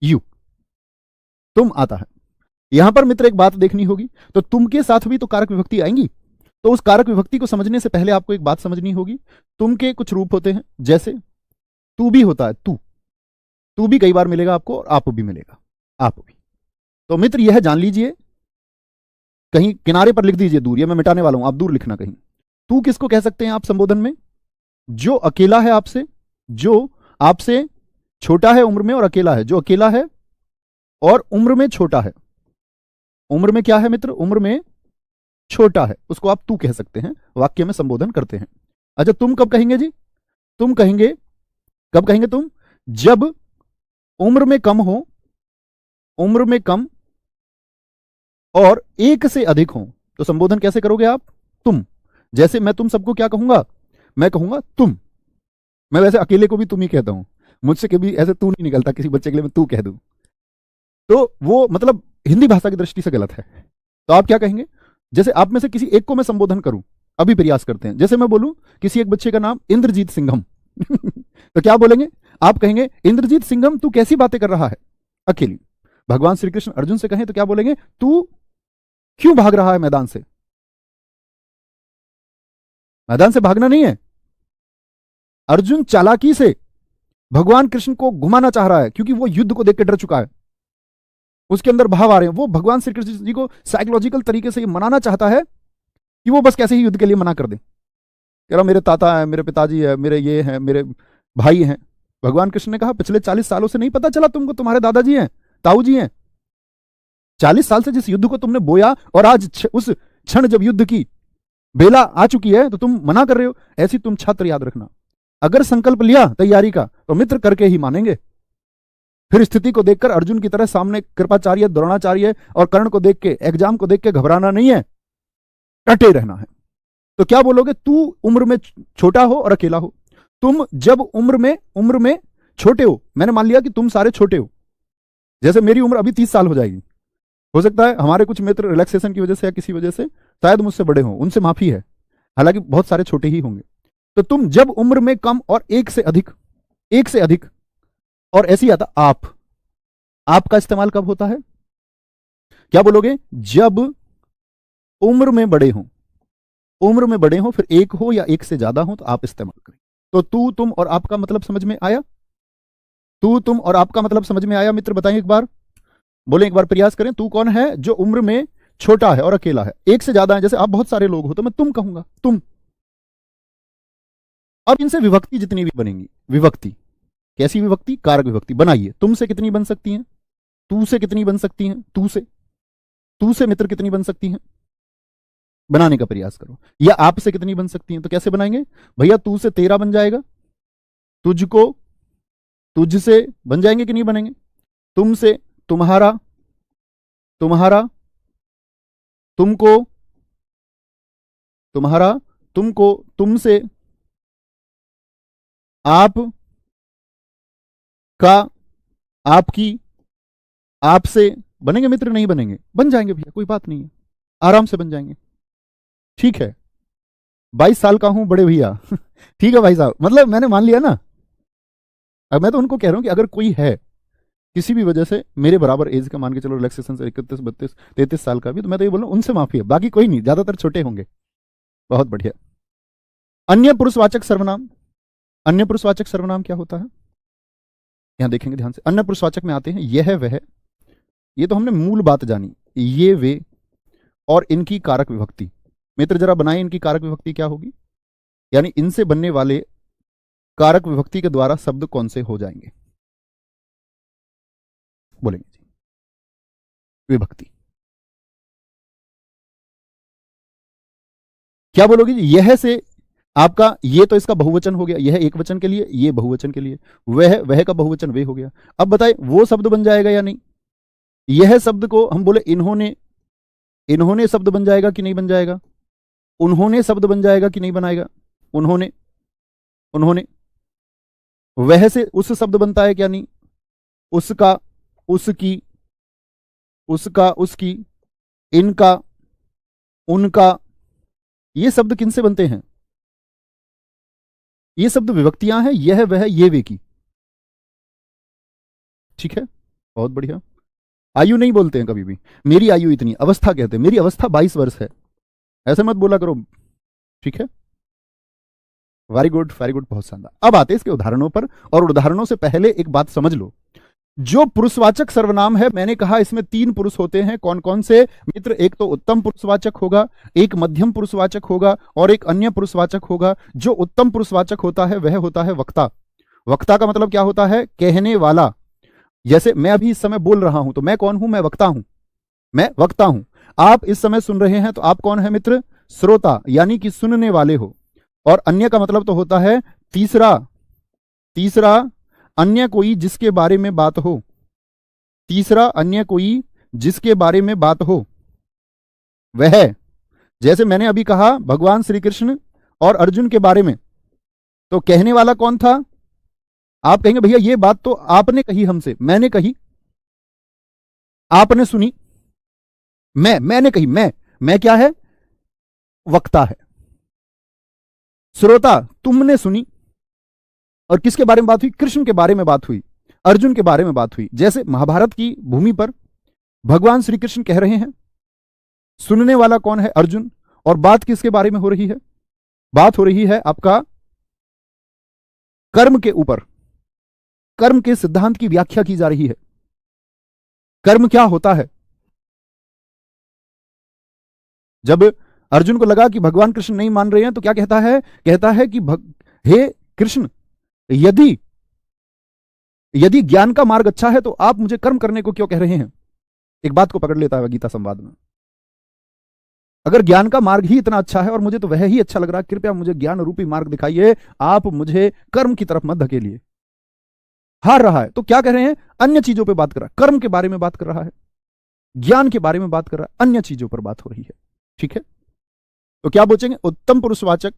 यू, तुम आता है। यहां पर मित्र एक बात देखनी होगी, तो तुम के साथ भी तो कारक विभक्ति आएंगी। तो उस कारक विभक्ति को समझने से पहले आपको एक बात समझनी होगी। तुम के कुछ रूप होते हैं, जैसे तू भी होता है, तू भी कई बार मिलेगा आपको, और आप भी मिलेगा, आप भी। तो मित्र यह जान लीजिए, कहीं किनारे पर लिख दीजिए दूर, ये मैं मिटाने वाला हूं, आप दूर लिखना कहीं। तू किसको कह सकते हैं आप संबोधन में? जो अकेला है आपसे, जो आपसे छोटा है उम्र में और अकेला है, जो अकेला है और उम्र में छोटा है। उम्र में क्या है मित्र? उम्र में छोटा है, उसको आप तू कह सकते हैं, वाक्य में संबोधन करते हैं। अच्छा, तुम कब कहेंगे जी? तुम कहेंगे, कब कहेंगे तुम? जब उम्र में कम हो, उम्र में कम और 1 से अधिक हो। तो संबोधन कैसे करोगे आप? तुम। जैसे मैं तुम सबको क्या कहूंगा? मैं कहूंगा तुम। मैं वैसे अकेले को भी तुम ही कहता हूं, मुझसे कभी ऐसे तू नहीं निकलता, किसी बच्चे के लिए मैं तू कह दूं तो वो मतलब हिंदी भाषा की दृष्टि से गलत है। तो आप क्या कहेंगे? जैसे आप में से किसी एक को मैं संबोधन करूं, अभी प्रयास करते हैं। जैसे मैं बोलूं किसी एक बच्चे का नाम इंद्रजीत सिंघम तो क्या बोलेंगे आप? कहेंगे इंद्रजीत सिंघम तू कैसी बातें कर रहा है अकेली। भगवान श्री कृष्ण अर्जुन से कहें तो क्या बोलेंगे? तू क्यों भाग रहा है मैदान से? मैदान से भागना नहीं है, अर्जुन चालाकी से भगवान कृष्ण को घुमाना चाह रहा है, क्योंकि वो युद्ध को देख के डर चुका है, उसके अंदर भाव आ रहे हैं। वो भगवान श्री कृष्ण जी को साइकोलॉजिकल तरीके से ये मनाना चाहता है कि वो बस कैसे ही युद्ध के लिए मना कर दे। कह रहा मेरे ताता है, मेरे पिताजी है, मेरे ये हैं, मेरे भाई हैं। भगवान कृष्ण ने कहा पिछले 40 सालों से नहीं पता चला तुमको तुम्हारे दादाजी हैं, ताऊ जी हैं? 40 साल से जिस युद्ध को तुमने बोया, और आज उस क्षण जब युद्ध की बेला आ चुकी है तो तुम मना कर रहे हो। ऐसी तुम छात्र याद रखना, अगर संकल्प लिया तैयारी का तो मित्र करके ही मानेंगे। फिर स्थिति को देखकर अर्जुन की तरह सामने कृपाचार्य, द्रोणाचार्य और कर्ण को देख के, एग्जाम को देख के घबराना नहीं है, डटे रहना है। तो क्या बोलोगे? तू उम्र में छोटा हो और अकेला हो। तुम जब उम्र में छोटे हो, मैंने मान लिया कि तुम सारे छोटे हो। जैसे मेरी उम्र अभी 30 साल हो जाएगी, हो सकता है हमारे कुछ मित्र रिलैक्सेशन की वजह से या किसी वजह से शायद मुझसे बड़े हों, उनसे माफी है, हालांकि बहुत सारे छोटे ही होंगे। तो तुम जब उम्र में कम और 1 से अधिक और ऐसे ही आता आप का इस्तेमाल कब होता है? क्या बोलोगे? जब उम्र में बड़े हो, उम्र में बड़े हो, फिर 1 हो या 1 से ज्यादा हो तो आप इस्तेमाल करें। तो तू, तुम और आपका मतलब समझ में आया? तू तुम और आपका मतलब समझ में आया मित्र? बताएं एक बार, बोले एक बार, प्रयास करें। तू कौन है? जो उम्र में छोटा है और अकेला है। एक से ज्यादा है, जैसे आप बहुत सारे लोग हो तो मैं तुम कहूंगा, तुम। अब इनसे विभक्ति जितनी भी बनेंगी, विभक्ति कैसी विभक्ति? कारक विभक्ति बनाइए। तुम से कितनी बन सकती हैं? तू से कितनी बन सकती हैं? तू से मित्र कितनी बन सकती हैं? बनाने का प्रयास करो। या आप से कितनी बन सकती हैं? तो कैसे बनाएंगे भैया? तू से तेरा बन जाएगा, तुझको तुझसे बन जाएंगे कि नहीं बनेंगे? तुम से तुम्हारा, तुम्हारा, तुमको तुम्हारा, तुमको तुमसे, आप का, आपकी, आपसे बनेंगे मित्र? नहीं बनेंगे? बन जाएंगे भैया, कोई बात नहीं है, आराम से बन जाएंगे। ठीक है, 22 साल का हूं बड़े भैया ठीक है भाई साहब, मतलब मैंने मान लिया ना। अब मैं तो उनको कह रहा हूं कि अगर कोई है किसी भी वजह से मेरे बराबर एज का, मान के चलो रिलैक्सेशन से 31, 32, 33 साल का भी, तो मैं तो ये बोल रहा हूं उनसे माफी है, बाकी कोई नहीं, ज्यादातर छोटे होंगे। बहुत बढ़िया। अन्य पुरुषवाचक सर्वनाम, अन्य पुरुषवाचक सर्वनाम क्या होता है? यहां देखेंगे ध्यान से। अन्य पुरुषवाचक में आते हैं यह वह, ये तो हमने मूल बात जानी, ये वे और इनकी कारक विभक्ति। मित्र जरा बनाए इनकी कारक विभक्ति क्या होगी, यानी इनसे बनने वाले कारक विभक्ति के द्वारा शब्द कौन से हो जाएंगे? बोलेंगे जी विभक्ति। क्या बोलोगे जी? यह से आपका, ये तो इसका बहुवचन हो गया, यह एक वचन के लिए, ये बहुवचन के लिए, वह का बहुवचन वे हो गया। अब बताए वो शब्द बन जाएगा या नहीं? यह शब्द को हम बोले इन्होंने, इन्होंने शब्द बन जाएगा कि नहीं बन जाएगा? उन्होंने शब्द बन जाएगा कि नहीं बनाएगा? उन्होंने, उन्होंने। वह से उस शब्द बनता है क्या? नहीं। उसका, उसकी, उसका, उसकी, इनका, उनका, ये शब्द किनसे बनते हैं? ये शब्द विभक्तियां हैं, यह वह ये वे की। ठीक है, बहुत बढ़िया। आयु नहीं बोलते हैं कभी भी, मेरी आयु इतनी, अवस्था कहते हैं, मेरी अवस्था 22 वर्ष है, ऐसे मत बोला करो। ठीक है, वेरी गुड, वेरी गुड, बहुत शानदार। अब आते हैं इसके उदाहरणों पर, और उदाहरणों से पहले एक बात समझ लो। जो पुरुषवाचक सर्वनाम है, मैंने कहा इसमें 3 पुरुष होते हैं। कौन कौन से मित्र? एक तो उत्तम पुरुषवाचक होगा, एक मध्यम पुरुषवाचक होगा, और एक अन्य पुरुषवाचक होगा। जो उत्तम पुरुषवाचक होता है वह होता है वक्ता। वक्ता का मतलब क्या होता है? कहने वाला। जैसे मैं अभी इस समय बोल रहा हूं, तो मैं कौन हूं? मैं वक्ता हूं, मैं वक्ता हूं। आप इस समय सुन रहे हैं, तो आप कौन है मित्र? श्रोता, यानी कि सुनने वाले हो। और अन्य का मतलब तो होता है तीसरा, तीसरा अन्य कोई जिसके बारे में बात हो, तीसरा अन्य कोई जिसके बारे में बात हो वह। जैसे मैंने अभी कहा भगवान श्री कृष्ण और अर्जुन के बारे में, तो कहने वाला कौन था? आप कहेंगे भैया ये बात तो आपने कही हमसे, मैंने कही, आपने सुनी, मैंने कही, मैं क्या है? वक्ता है। श्रोता, तुमने सुनी। और किसके बारे में बात हुई? कृष्ण के बारे में बात हुई, अर्जुन के बारे में बात हुई। जैसे महाभारत की भूमि पर भगवान श्री कृष्ण कह रहे हैं, सुनने वाला कौन है? अर्जुन। और बात किसके बारे में हो रही है? बात हो रही है आपका कर्म के ऊपर, कर्म के सिद्धांत की व्याख्या की जा रही है। कर्म क्या होता है? जब अर्जुन को लगा कि भगवान कृष्ण नहीं मान रहे हैं, तो क्या कहता है? कहता है कि हे कृष्ण, यदि यदि ज्ञान का मार्ग अच्छा है, तो आप मुझे कर्म करने को क्यों कह रहे हैं? एक बात को पकड़ लेता है गीता संवाद में, अगर ज्ञान का मार्ग ही इतना अच्छा है और मुझे तो वह ही अच्छा लग रहा है, कृपया मुझे ज्ञान रूपी मार्ग दिखाइए, आप मुझे कर्म की तरफ मत धकेलिए। हार रहा है तो क्या कह रहे हैं? अन्य चीजों पे बात कर रहा है, कर्म के बारे में बात कर रहा है, ज्ञान के बारे में बात कर रहा है, अन्य चीजों पर बात हो रही है। ठीक है, तो क्या पूछेंगे? उत्तम पुरुषवाचक।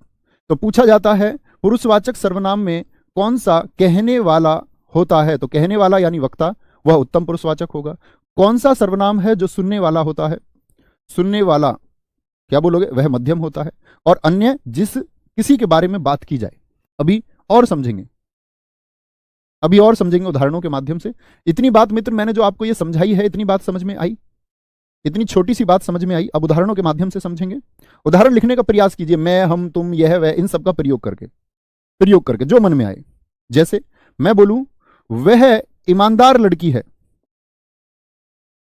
तो पूछा जाता है पुरुषवाचक सर्वनाम में कौन सा कहने वाला होता है? तो कहने वाला यानी वक्ता, वह उत्तम पुरुषवाचक होगा। कौन सा सर्वनाम है जो सुनने वाला होता है? सुनने वाला, क्या बोलोगे? वह मध्यम होता है। और अन्य जिस किसी के बारे में बात की जाए। अभी और समझेंगे, अभी और समझेंगे उदाहरणों के माध्यम से। इतनी बात मित्र मैंने जो आपको ये समझाई है, इतनी बात समझ में आई? इतनी छोटी सी बात समझ में आई? अब उदाहरणों के माध्यम से समझेंगे। उदाहरण लिखने का प्रयास कीजिए, मैं, हम, तुम, यह, वह, इन सब का प्रयोग करके जो मन में आए। जैसे मैं बोलूं वह ईमानदार लड़की है,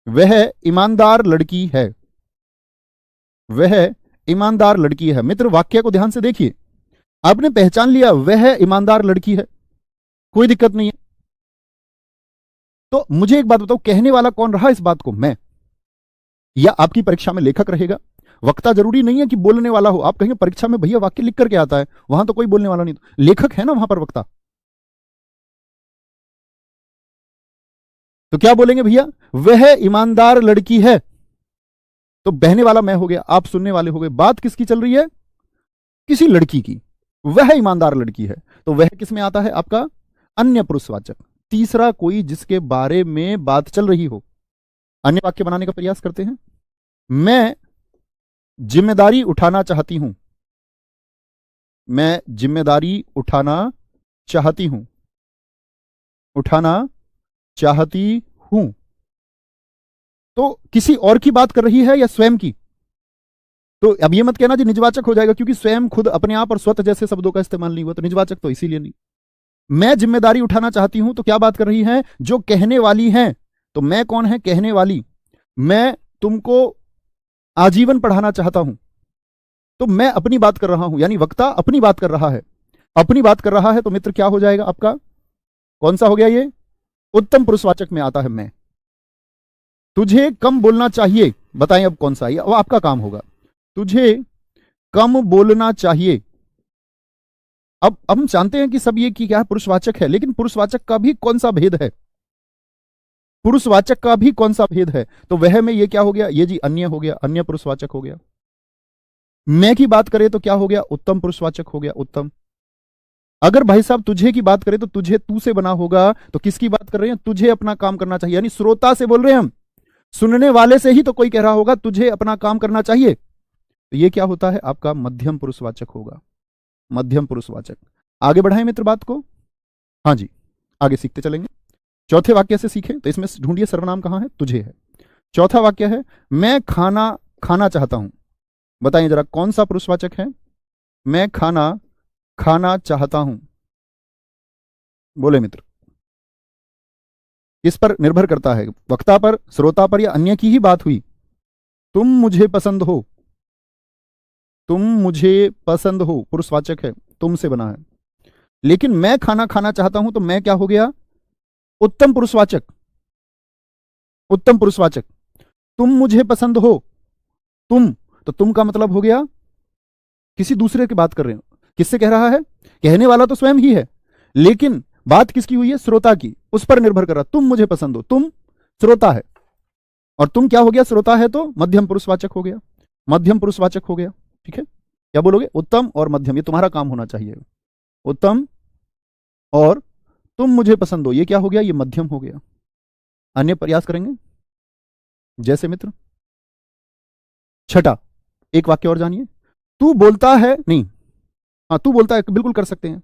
वह ईमानदार लड़की है, वह ईमानदार लड़की है। मित्र वाक्य को ध्यान से देखिए, आपने पहचान लिया वह ईमानदार लड़की है, कोई दिक्कत नहीं है। तो मुझे एक बात बताओ, कहने वाला कौन रहा इस बात को? मैं, या आपकी परीक्षा में लेखक रहेगा? वक्ता जरूरी नहीं है कि बोलने वाला हो। आप कहेंगे परीक्षा में भैया वाक्य लिख करके आता है, वहां तो कोई बोलने वाला नहीं, तो लेखक है ना वहां पर वक्ता। तो क्या बोलेंगे भैया? वह ईमानदार लड़की है। तो बहने वाला मैं हो गया, आप सुनने वाले हो गए। बात किसकी चल रही है? किसी लड़की की। वह ईमानदार लड़की है, तो वह किस में आता है? आपका अन्य पुरुषवाचक। तीसरा कोई जिसके बारे में बात चल रही हो। अन्य वाक्य बनाने का प्रयास करते हैं। मैं जिम्मेदारी उठाना चाहती हूं, मैं जिम्मेदारी उठाना चाहती हूं, उठाना चाहती हूं। तो किसी और की बात कर रही है या स्वयं की? तो अब ये मत कहना जी निजवाचक हो जाएगा, क्योंकि स्वयं, खुद, अपने आप और स्वतः जैसे शब्दों का इस्तेमाल नहीं हुआ, तो निजवाचक तो इसीलिए नहीं। मैं जिम्मेदारी उठाना चाहती हूं, तो क्या बात कर रही है? जो कहने वाली है। तो मैं कौन है? कहने वाली। मैं तुमको आजीवन पढ़ाना चाहता हूं, तो मैं अपनी बात कर रहा हूं, यानी वक्ता अपनी बात कर रहा है, अपनी बात कर रहा है। तो मित्र क्या हो जाएगा आपका? कौन सा हो गया ये? उत्तम पुरुषवाचक में आता है मैं। तुझे कम बोलना चाहिए, बताएं अब कौन सा? ये अब आपका काम होगा। तुझे कम बोलना चाहिए। अब हम जानते हैं कि सब ये कि क्या है, पुरुषवाचक है, लेकिन पुरुषवाचक का भी कौन सा भेद है? पुरुषवाचक का भी कौन सा भेद है? तो वह में ये क्या हो गया? ये जी अन्य हो गया, अन्य पुरुषवाचक हो गया। मैं की बात करें तो क्या हो गया? उत्तम पुरुषवाचक हो गया, उत्तम। अगर भाई साहब तुझे की बात करें तो तुझे तू से बना होगा, तो किसकी बात कर रहे हैं? तुझे अपना काम करना चाहिए, यानी श्रोता से बोल रहे हैं हम, सुनने वाले से ही तो कोई कह रहा होगा तुझे अपना काम करना चाहिए। तो ये क्या होता है? आपका मध्यम पुरुषवाचक होगा, मध्यम पुरुषवाचक। आगे बढ़ाएं मित्र बात को। हाँ जी, आगे सीखते चलेंगे। चौथे वाक्य से सीखें, तो इसमें ढूंढिए सर्वनाम कहां है? तुझे है। चौथा वाक्य है मैं खाना खाना चाहता हूं। बताइए जरा कौन सा पुरुषवाचक है? मैं खाना खाना चाहता हूं। बोले मित्र, किस पर निर्भर करता है? वक्ता पर, श्रोता पर, या अन्य की ही बात हुई? तुम मुझे पसंद हो, तुम मुझे पसंद हो पुरुषवाचक है, तुम से बना है। लेकिन मैं खाना खाना चाहता हूं, तो मैं क्या हो गया? उत्तम पुरुषवाचक, उत्तम पुरुषवाचक। तुम मुझे पसंद हो, तुम, तो तुम का मतलब हो गया किसी दूसरे की बात कर रहे हो। किससे कह रहा है? कहने वाला तो स्वयं ही है, लेकिन बात किसकी हुई है? श्रोता की। उस पर निर्भर कर रहा। तुम मुझे पसंद हो, तुम श्रोता है, और तुम क्या हो गया? श्रोता है, तो मध्यम पुरुषवाचक हो गया, मध्यम पुरुषवाचक हो गया। ठीक है, क्या बोलोगे? उत्तम और मध्यम, ये तुम्हारा काम होना चाहिए। उत्तम और तुम मुझे पसंद हो, ये क्या हो गया? ये मध्यम हो गया। अन्य प्रयास करेंगे जैसे मित्र। छठा, एक वाक्य और जानिए। तू बोलता है नहीं, हाँ तू बोलता है, बिल्कुल कर सकते हैं।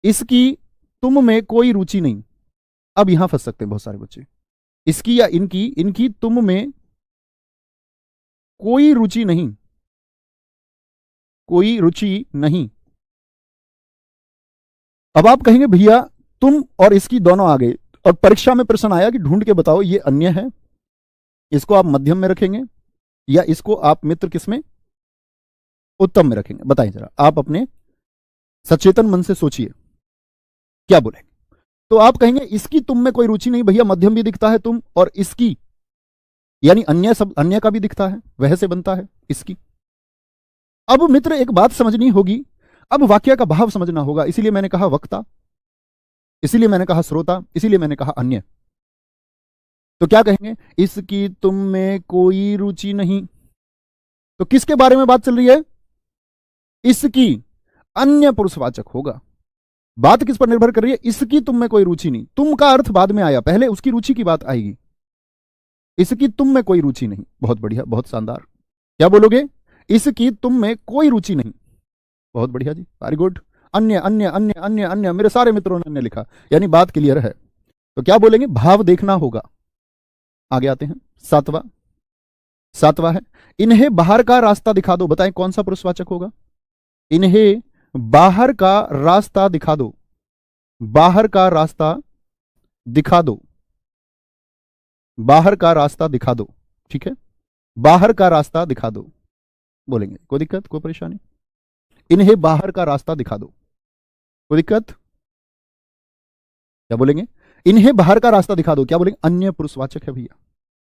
इसकी तुम में कोई रुचि नहीं। अब यहां फंस सकते हैं बहुत सारे बच्चे। इसकी या इनकी, इनकी तुम में कोई रुचि नहीं, कोई रुचि नहीं। अब आप कहेंगे भैया तुम और इसकी दोनों आ गए, और परीक्षा में प्रश्न आया कि ढूंढ के बताओ ये अन्य है, इसको आप मध्यम में रखेंगे या इसको आप मित्र किस में? उत्तम में रखेंगे। बताइए जरा, आप अपने सचेतन मन से सोचिए क्या बोलेंगे। तो आप कहेंगे इसकी तुम में कोई रुचि नहीं, भैया मध्यम भी दिखता है तुम, और इसकी यानी अन्य, सब अन्य का भी दिखता है, वह से बनता है इसकी। अब मित्र एक बात समझनी होगी, अब वाक्य का भाव समझना होगा। इसीलिए मैंने कहा वक्ता, इसीलिए मैंने कहा श्रोता, इसीलिए मैंने कहा अन्य। तो क्या कहेंगे? इसकी तुम में कोई रुचि नहीं। तो किसके बारे में बात चल रही है? इसकी, अन्य पुरुषवाचक होगा। बात किस पर निर्भर कर रही है? इसकी तुम में कोई रुचि नहीं। तुम का अर्थ बाद में आया, पहले उसकी रुचि की बात आएगी। इसकी तुम में कोई रुचि नहीं। बहुत बढ़िया, बहुत शानदार। क्या बोलोगे? इसकी तुम में कोई रुचि नहीं। बहुत बढ़िया जी, वेरी गुड। अन्य अन्य अन्य अन्य अन्य, मेरे सारे मित्रों ने अन्य लिखा, यानी बात क्लियर है। तो क्या बोलेंगे? भाव देखना होगा। आगे आते हैं। सातवां है इन्हें बाहर का रास्ता दिखा दो। बताएं कौन सा पुरुषवाचक होगा? इन्हें बाहर का रास्ता दिखा दो। बाहर का रास्ता दिखा दो, बाहर का रास्ता दिखा दो। ठीक है, बाहर का रास्ता दिखा दो बोलेंगे, कोई दिक्कत कोई परेशानी? इन्हें बाहर का रास्ता दिखा दो, कोई दिक्कत? क्या बोलेंगे? इन्हें बाहर का रास्ता दिखा दो, क्या बोलेंगे? अन्य पुरुषवाचक है भैया।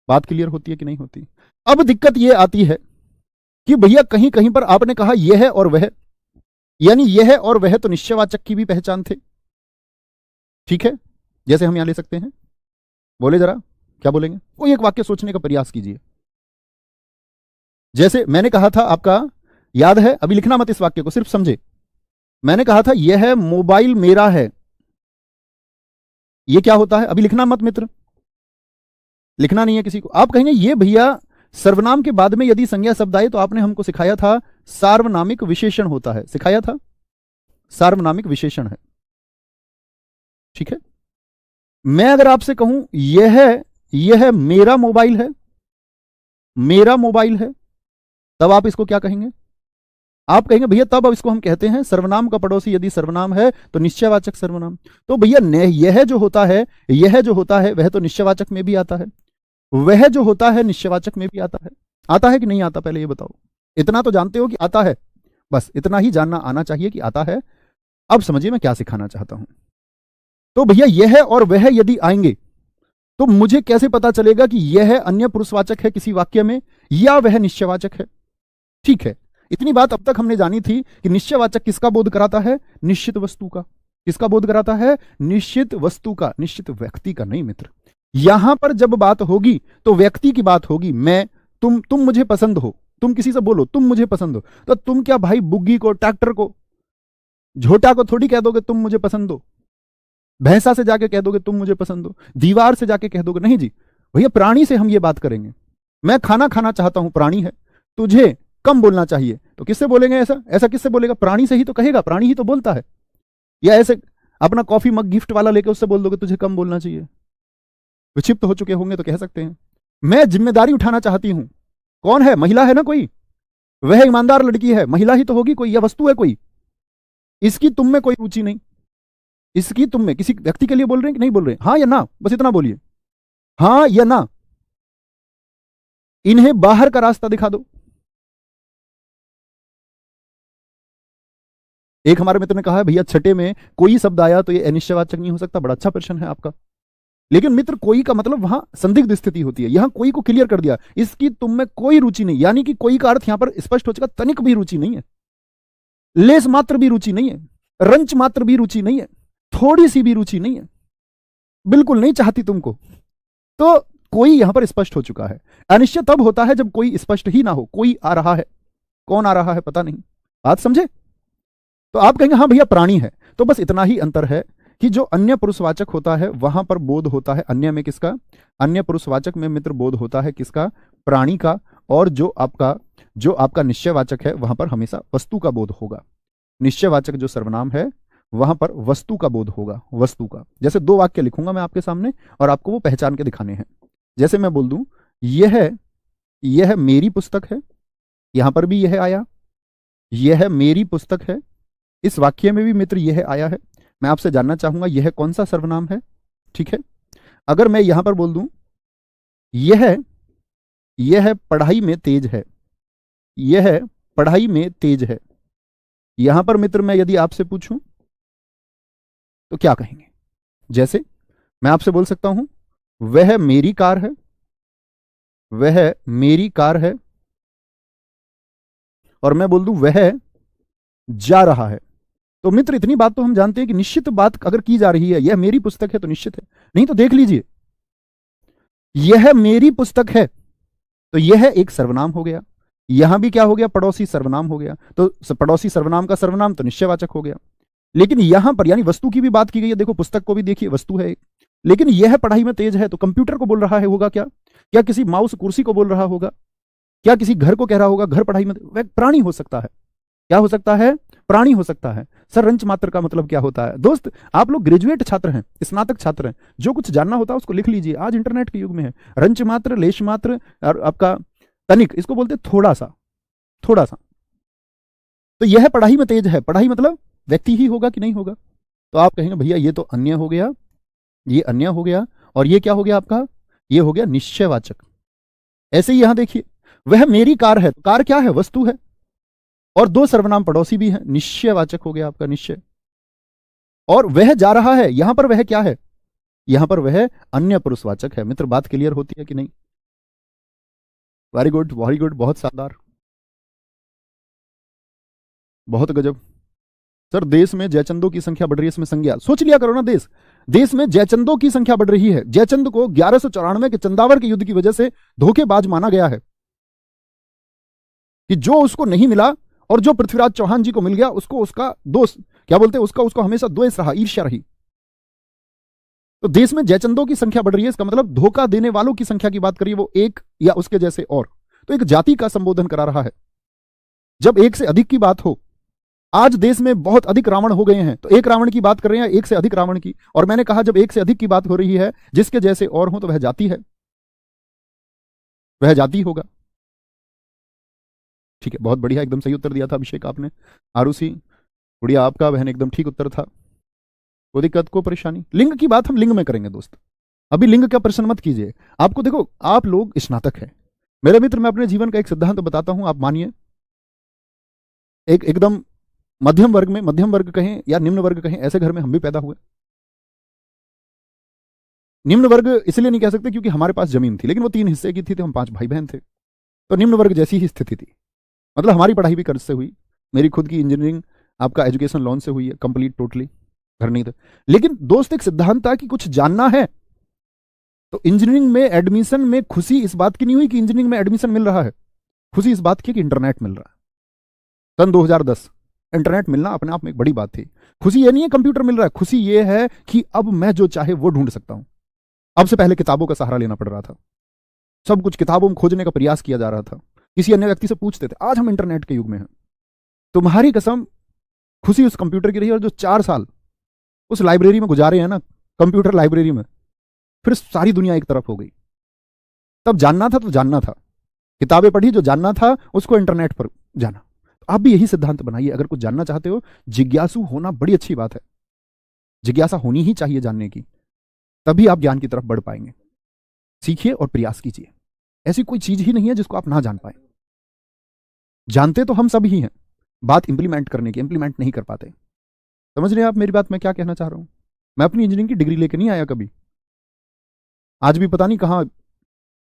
बात क्लियर होती है कि नहीं होती? अब दिक्कत यह आती है कि भैया कहीं कहीं पर आपने कहा यह है और वह, यानी यह और वह तो निश्चयवाचक की भी पहचान थे। ठीक है, जैसे हम यहां ले सकते हैं, बोले जरा क्या बोलेंगे? कोई एक वाक्य सोचने का प्रयास कीजिए। जैसे मैंने कहा था, आपका याद है? अभी लिखना मत इस वाक्य को, सिर्फ समझे। मैंने कहा था यह मोबाइल मेरा है, यह क्या होता है? अभी लिखना मत मित्र, लिखना नहीं है किसी को। आप कहेंगे ये भैया सर्वनाम के बाद में यदि संज्ञा शब्द आए तो आपने हमको सिखाया था सार्वनामिक विशेषण होता है, सिखाया था सार्वनामिक विशेषण है। ठीक है, मैं अगर आपसे कहूं यह मेरा मोबाइल है, मेरा मोबाइल है, तब आप इसको क्या कहेंगे? आप कहेंगे भैया तब अब इसको हम कहते हैं सर्वनाम का पड़ोसी यदि सर्वनाम है तो निश्चयवाचक सर्वनाम। तो भैया यह जो होता है, यह जो होता है वह तो निश्चयवाचक में भी आता है, वह जो होता है निश्चयवाचक में भी आता है कि नहीं आता? पहले ये बताओ। इतना तो जानते हो कि आता है, बस इतना ही जानना आना चाहिए कि आता है। अब समझिए मैं क्या सिखाना चाहता हूं। तो भैया यह और वह यदि आएंगे तो मुझे कैसे पता चलेगा कि यह अन्य पुरुषवाचक है किसी वाक्य में या वह निश्चयवाचक है? ठीक है, इतनी बात अब तक हमने जानी थी कि निश्चयवाचक किसका बोध कराता है? निश्चित वस्तु का। किसका बोध कराता है? निश्चित वस्तु का, निश्चित व्यक्ति का नहीं मित्र। यहां पर जब बात होगी तो व्यक्ति की बात होगी। मैं, तुम मुझे पसंद हो, तुम किसी से बोलो तुम मुझे पसंद हो, तो तुम क्या भाई बुग्गी को, ट्रैक्टर को, झोटा को थोड़ी कह दोगे तुम मुझे पसंद हो? भैंसा से जाके कह दोगे तुम मुझे पसंद हो? दीवार से जाके कह दोगे? नहीं जी भैया, प्राणी से हम ये बात करेंगे। मैं खाना खाना चाहता हूं, प्राणी है, तुझे कम बोलना चाहिए, तो किससे बोलेंगे? ऐसा किससे बोलेगा? प्राणी से ही तो कहेगा, प्राणी ही तो बोलता है। या ऐसे अपना कॉफी मग गिफ्ट वाला लेके उससे बोल दोगे तुझे कम बोलना चाहिए? विक्षिप्त हो चुके होंगे तो कह सकते हैं। मैं जिम्मेदारी उठाना चाहती हूं, कौन है? महिला है ना कोई, वह ईमानदार लड़की है, महिला ही तो होगी कोई, या वस्तु है कोई। इसकी तुम में कोई रुचि नहीं, इसकी तुम में, किसी व्यक्ति के लिए बोल रहे हैं कि नहीं बोल रहे हैं? हाँ या ना, बस इतना बोलिए, हाँ या ना। इन्हें बाहर का रास्ता दिखा दो। एक हमारे मित्र ने कहा है भैया छठे में कोई शब्द आया तो ये अनिश्चयवाचक नहीं हो सकता। बड़ा अच्छा प्रश्न है आपका, लेकिन मित्र कोई का मतलब वहां संदिग्ध स्थिति होती है। यहां कोई को क्लियर कर दिया, इसकी तुम में कोई रुचि नहीं, यानी कि कोई का अर्थ यहां पर स्पष्ट हो चुका, तनिक भी रुचि नहीं है, लेस मात्र भी रुचि नहीं है, रंच मात्र भी रुचि नहीं है, थोड़ी सी भी रुचि नहीं है, बिल्कुल नहीं चाहती तुमको। तो कोई यहां पर स्पष्ट हो चुका है। अनिश्चय तब होता है जब कोई स्पष्ट ही ना हो, कोई आ रहा है, कौन आ रहा है पता नहीं। बात समझे? तो आप कहेंगे हाँ भैया प्राणी है, तो बस इतना ही अंतर है कि जो अन्य पुरुषवाचक होता है वहां पर बोध होता है अन्य में किसका? अन्य पुरुषवाचक में मित्र बोध होता है किसका? प्राणी का। और जो आपका निश्चयवाचक है वहां पर हमेशा वस्तु का बोध होगा। निश्चयवाचक जो सर्वनाम है वहां पर वस्तु का बोध होगा, वस्तु का। जैसे दो वाक्य लिखूंगा मैं आपके सामने और आपको वो पहचान के दिखाने हैं। जैसे मैं बोल दूं यह मेरी पुस्तक है, यहां पर भी यह आया, यह मेरी पुस्तक है, इस वाक्य में भी मित्र यह आया है। मैं आपसे जानना चाहूंगा यह कौन सा सर्वनाम है? ठीक है, अगर मैं यहां पर बोल दूं यह पढ़ाई में तेज है, यह पढ़ाई में तेज है, यहां पर मित्र मैं यदि आपसे पूछूं तो क्या कहेंगे? जैसे मैं आपसे बोल सकता हूं वह मेरी कार है, वह मेरी कार है, और मैं बोल दूं वह जा रहा है। तो मित्र इतनी बात तो हम जानते हैं कि निश्चित बात अगर की जा रही है, यह मेरी पुस्तक है तो निश्चित है। नहीं तो देख लीजिए, यह मेरी पुस्तक है तो यह एक सर्वनाम हो गया, यहां भी क्या हो गया? पड़ोसी सर्वनाम हो गया। तो पड़ोसी सर्वनाम का सर्वनाम तो निश्चयवाचक हो गया। लेकिन यहां पर यानी वस्तु की भी बात की गई है। देखो पुस्तक को भी देखिए, वस्तु है। लेकिन यह पढ़ाई में तेज है तो कंप्यूटर को बोल रहा है होगा क्या? क्या किसी माउस कुर्सी को बोल रहा होगा? क्या किसी घर को कह रहा होगा घर पढ़ाई में? वह प्राणी हो सकता है। क्या हो सकता है? प्राणी हो सकता है। सर रंच मात्र का मतलब क्या होता है? दोस्त आप लोग ग्रेजुएट छात्र हैं, स्नातक छात्र हैं, जो कुछ जानना होता है उसको लिख लीजिए। आज इंटरनेट के युग में है। रंच मात्र, लेश मात्र और आपका तनिक, इसको बोलते थोड़ा सा, थोड़ा सा। तो यह पढ़ाई में तेज है, पढ़ाई मतलब व्यक्ति ही होगा कि नहीं होगा? तो आप कहेंगे भैया ये तो अन्य हो गया, ये अन्य हो गया, और ये क्या हो गया आपका, ये हो गया निश्चयवाचक। ऐसे ही यहां देखिए, वह मेरी कार है, कार क्या है, वस्तु है, और दो सर्वनाम पड़ोसी भी हैं, निश्चयवाचक हो गया आपका निश्चय। और वह जा रहा है, यहां पर वह क्या है, यहां पर वह अन्य पुरुषवाचक है। मित्र बात क्लियर होती है कि नहीं? वेरी गुड, वेरी गुड, बहुत शानदार, बहुत गजब। सर देश में जयचंदों की संख्या बढ़ रही है, इसमें संज्ञा सोच लिया करो ना। देश में जयचंदों की संख्या बढ़ रही है। जयचंद को 1194 के चंदावर के युद्ध की वजह से धोखेबाज माना गया है कि जो उसको नहीं मिला और जो पृथ्वीराज चौहान जी को मिल गया, उसको उसका दोस्त क्या बोलते हैं, उसको हमेशा द्वेष रहा, ईर्ष्या रही। तो देश में जयचंदों की संख्या बढ़ रही है, इसका मतलब धोखा देने वालों की संख्या की बात करिए, वो एक या उसके जैसे और, तो एक जाति का संबोधन करा रहा है। जब एक से अधिक की बात हो, आज देश में बहुत अधिक रावण हो गए हैं, तो एक रावण की बात कर रहे हैं, एक से अधिक रावण की। और मैंने कहा जब एक से अधिक की बात हो रही है, जिसके जैसे और हो, तो वह जाति है, वह जाति होगा। ठीक है, बहुत बढ़िया, एकदम सही उत्तर दिया था अभिषेक आपने। आरुषि गुड़िया आपका बहन एकदम ठीक उत्तर था। कोई दिक्कत, को परेशानी? लिंग की बात हम लिंग में करेंगे दोस्त, अभी लिंग का प्रश्न मत कीजिए। आपको देखो, आप लोग स्नातक हैं मेरे मित्र, मैं अपने जीवन का एक सिद्धांत बताता हूं, आप मानिए। एकदम मध्यम वर्ग में, मध्यम वर्ग कहें या निम्न वर्ग कहें, ऐसे घर में हम भी पैदा हुए। निम्न वर्ग इसलिए नहीं कह सकते क्योंकि हमारे पास जमीन थी, लेकिन वो 3 हिस्से की थी, तो हम 5 भाई बहन थे, तो निम्न वर्ग जैसी ही स्थिति थी। मतलब हमारी पढ़ाई भी कर्ज से हुई, मेरी खुद की इंजीनियरिंग आपका एजुकेशन लोन से हुई है, कंप्लीट टोटली, घर नहीं था। लेकिन दोस्त एक सिद्धांत था कि कुछ जानना है, तो इंजीनियरिंग में एडमिशन में खुशी इस बात की नहीं हुई कि इंजीनियरिंग में एडमिशन मिल रहा है, खुशी इस बात की कि इंटरनेट मिल रहा है। सन 2010 इंटरनेट मिलना अपने आप में एक बड़ी बात थी। खुशी ये नहीं है कंप्यूटर मिल रहा है, खुशी ये है कि अब मैं जो चाहे वो ढूंढ सकता हूं। अब से पहले किताबों का सहारा लेना पड़ रहा था, सब कुछ किताबों में खोजने का प्रयास किया जा रहा था, किसी अन्य व्यक्ति से पूछते थे। आज हम इंटरनेट के युग में हैं। तुम्हारी कसम, खुशी उस कंप्यूटर की रही, और जो 4 साल उस लाइब्रेरी में गुजारे हैं ना, कंप्यूटर लाइब्रेरी में, फिर सारी दुनिया एक तरफ हो गई। तब जानना था तो जानना था, किताबें पढ़ी, जो जानना था उसको इंटरनेट पर जाना। तो आप भी यही सिद्धांत बनाइए, अगर कुछ जानना चाहते हो, जिज्ञासु होना बड़ी अच्छी बात है, जिज्ञासा होनी ही चाहिए जानने की, तभी आप ज्ञान की तरफ बढ़ पाएंगे। सीखिए और प्रयास कीजिए, ऐसी कोई चीज ही नहीं है जिसको आप ना जान पाए। जानते तो हम सब ही हैं, बात इंप्लीमेंट करने की, इंप्लीमेंट नहीं कर पाते। समझ रहे हैं आप मेरी बात, मैं क्या कहना चाह रहा हूं? मैं अपनी इंजीनियरिंग की डिग्री लेके नहीं आया कभी, आज भी पता नहीं कहां,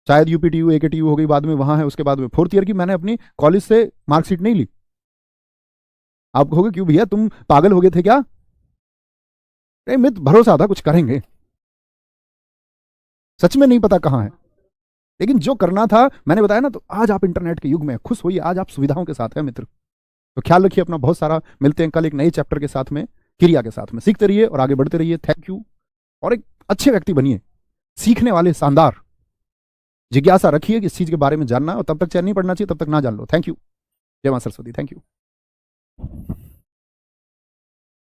शायद यूपीटीयू एकेटीयू हो गई बाद में, वहां है, उसके बाद में 4th ईयर की मैंने अपनी कॉलेज से मार्कशीट नहीं ली। आप कहोगे क्यों भैया, तुम पागल हो गए थे क्या? नहीं, मित्र भरोसा था कुछ करेंगे, सच में नहीं पता कहां है, लेकिन जो करना था मैंने बताया ना। तो आज आप इंटरनेट के युग में खुश होइए, आज आप सुविधाओं के साथ हैं मित्र। तो ख्याल रखिए अपना, बहुत सारा, मिलते हैं कल एक नए चैप्टर के साथ में, क्रिया के साथ में। सीखते रहिए और आगे बढ़ते रहिए। थैंक यू, और एक अच्छे व्यक्ति बनिए, सीखने वाले, शानदार, जिज्ञासा रखिए कि इस चीज के बारे में जानना, और तब तक चैन नहीं पड़ना चाहिए, तब तक ना जान लो। थैंक यू, जय मां सरस्वती, थैंक यू।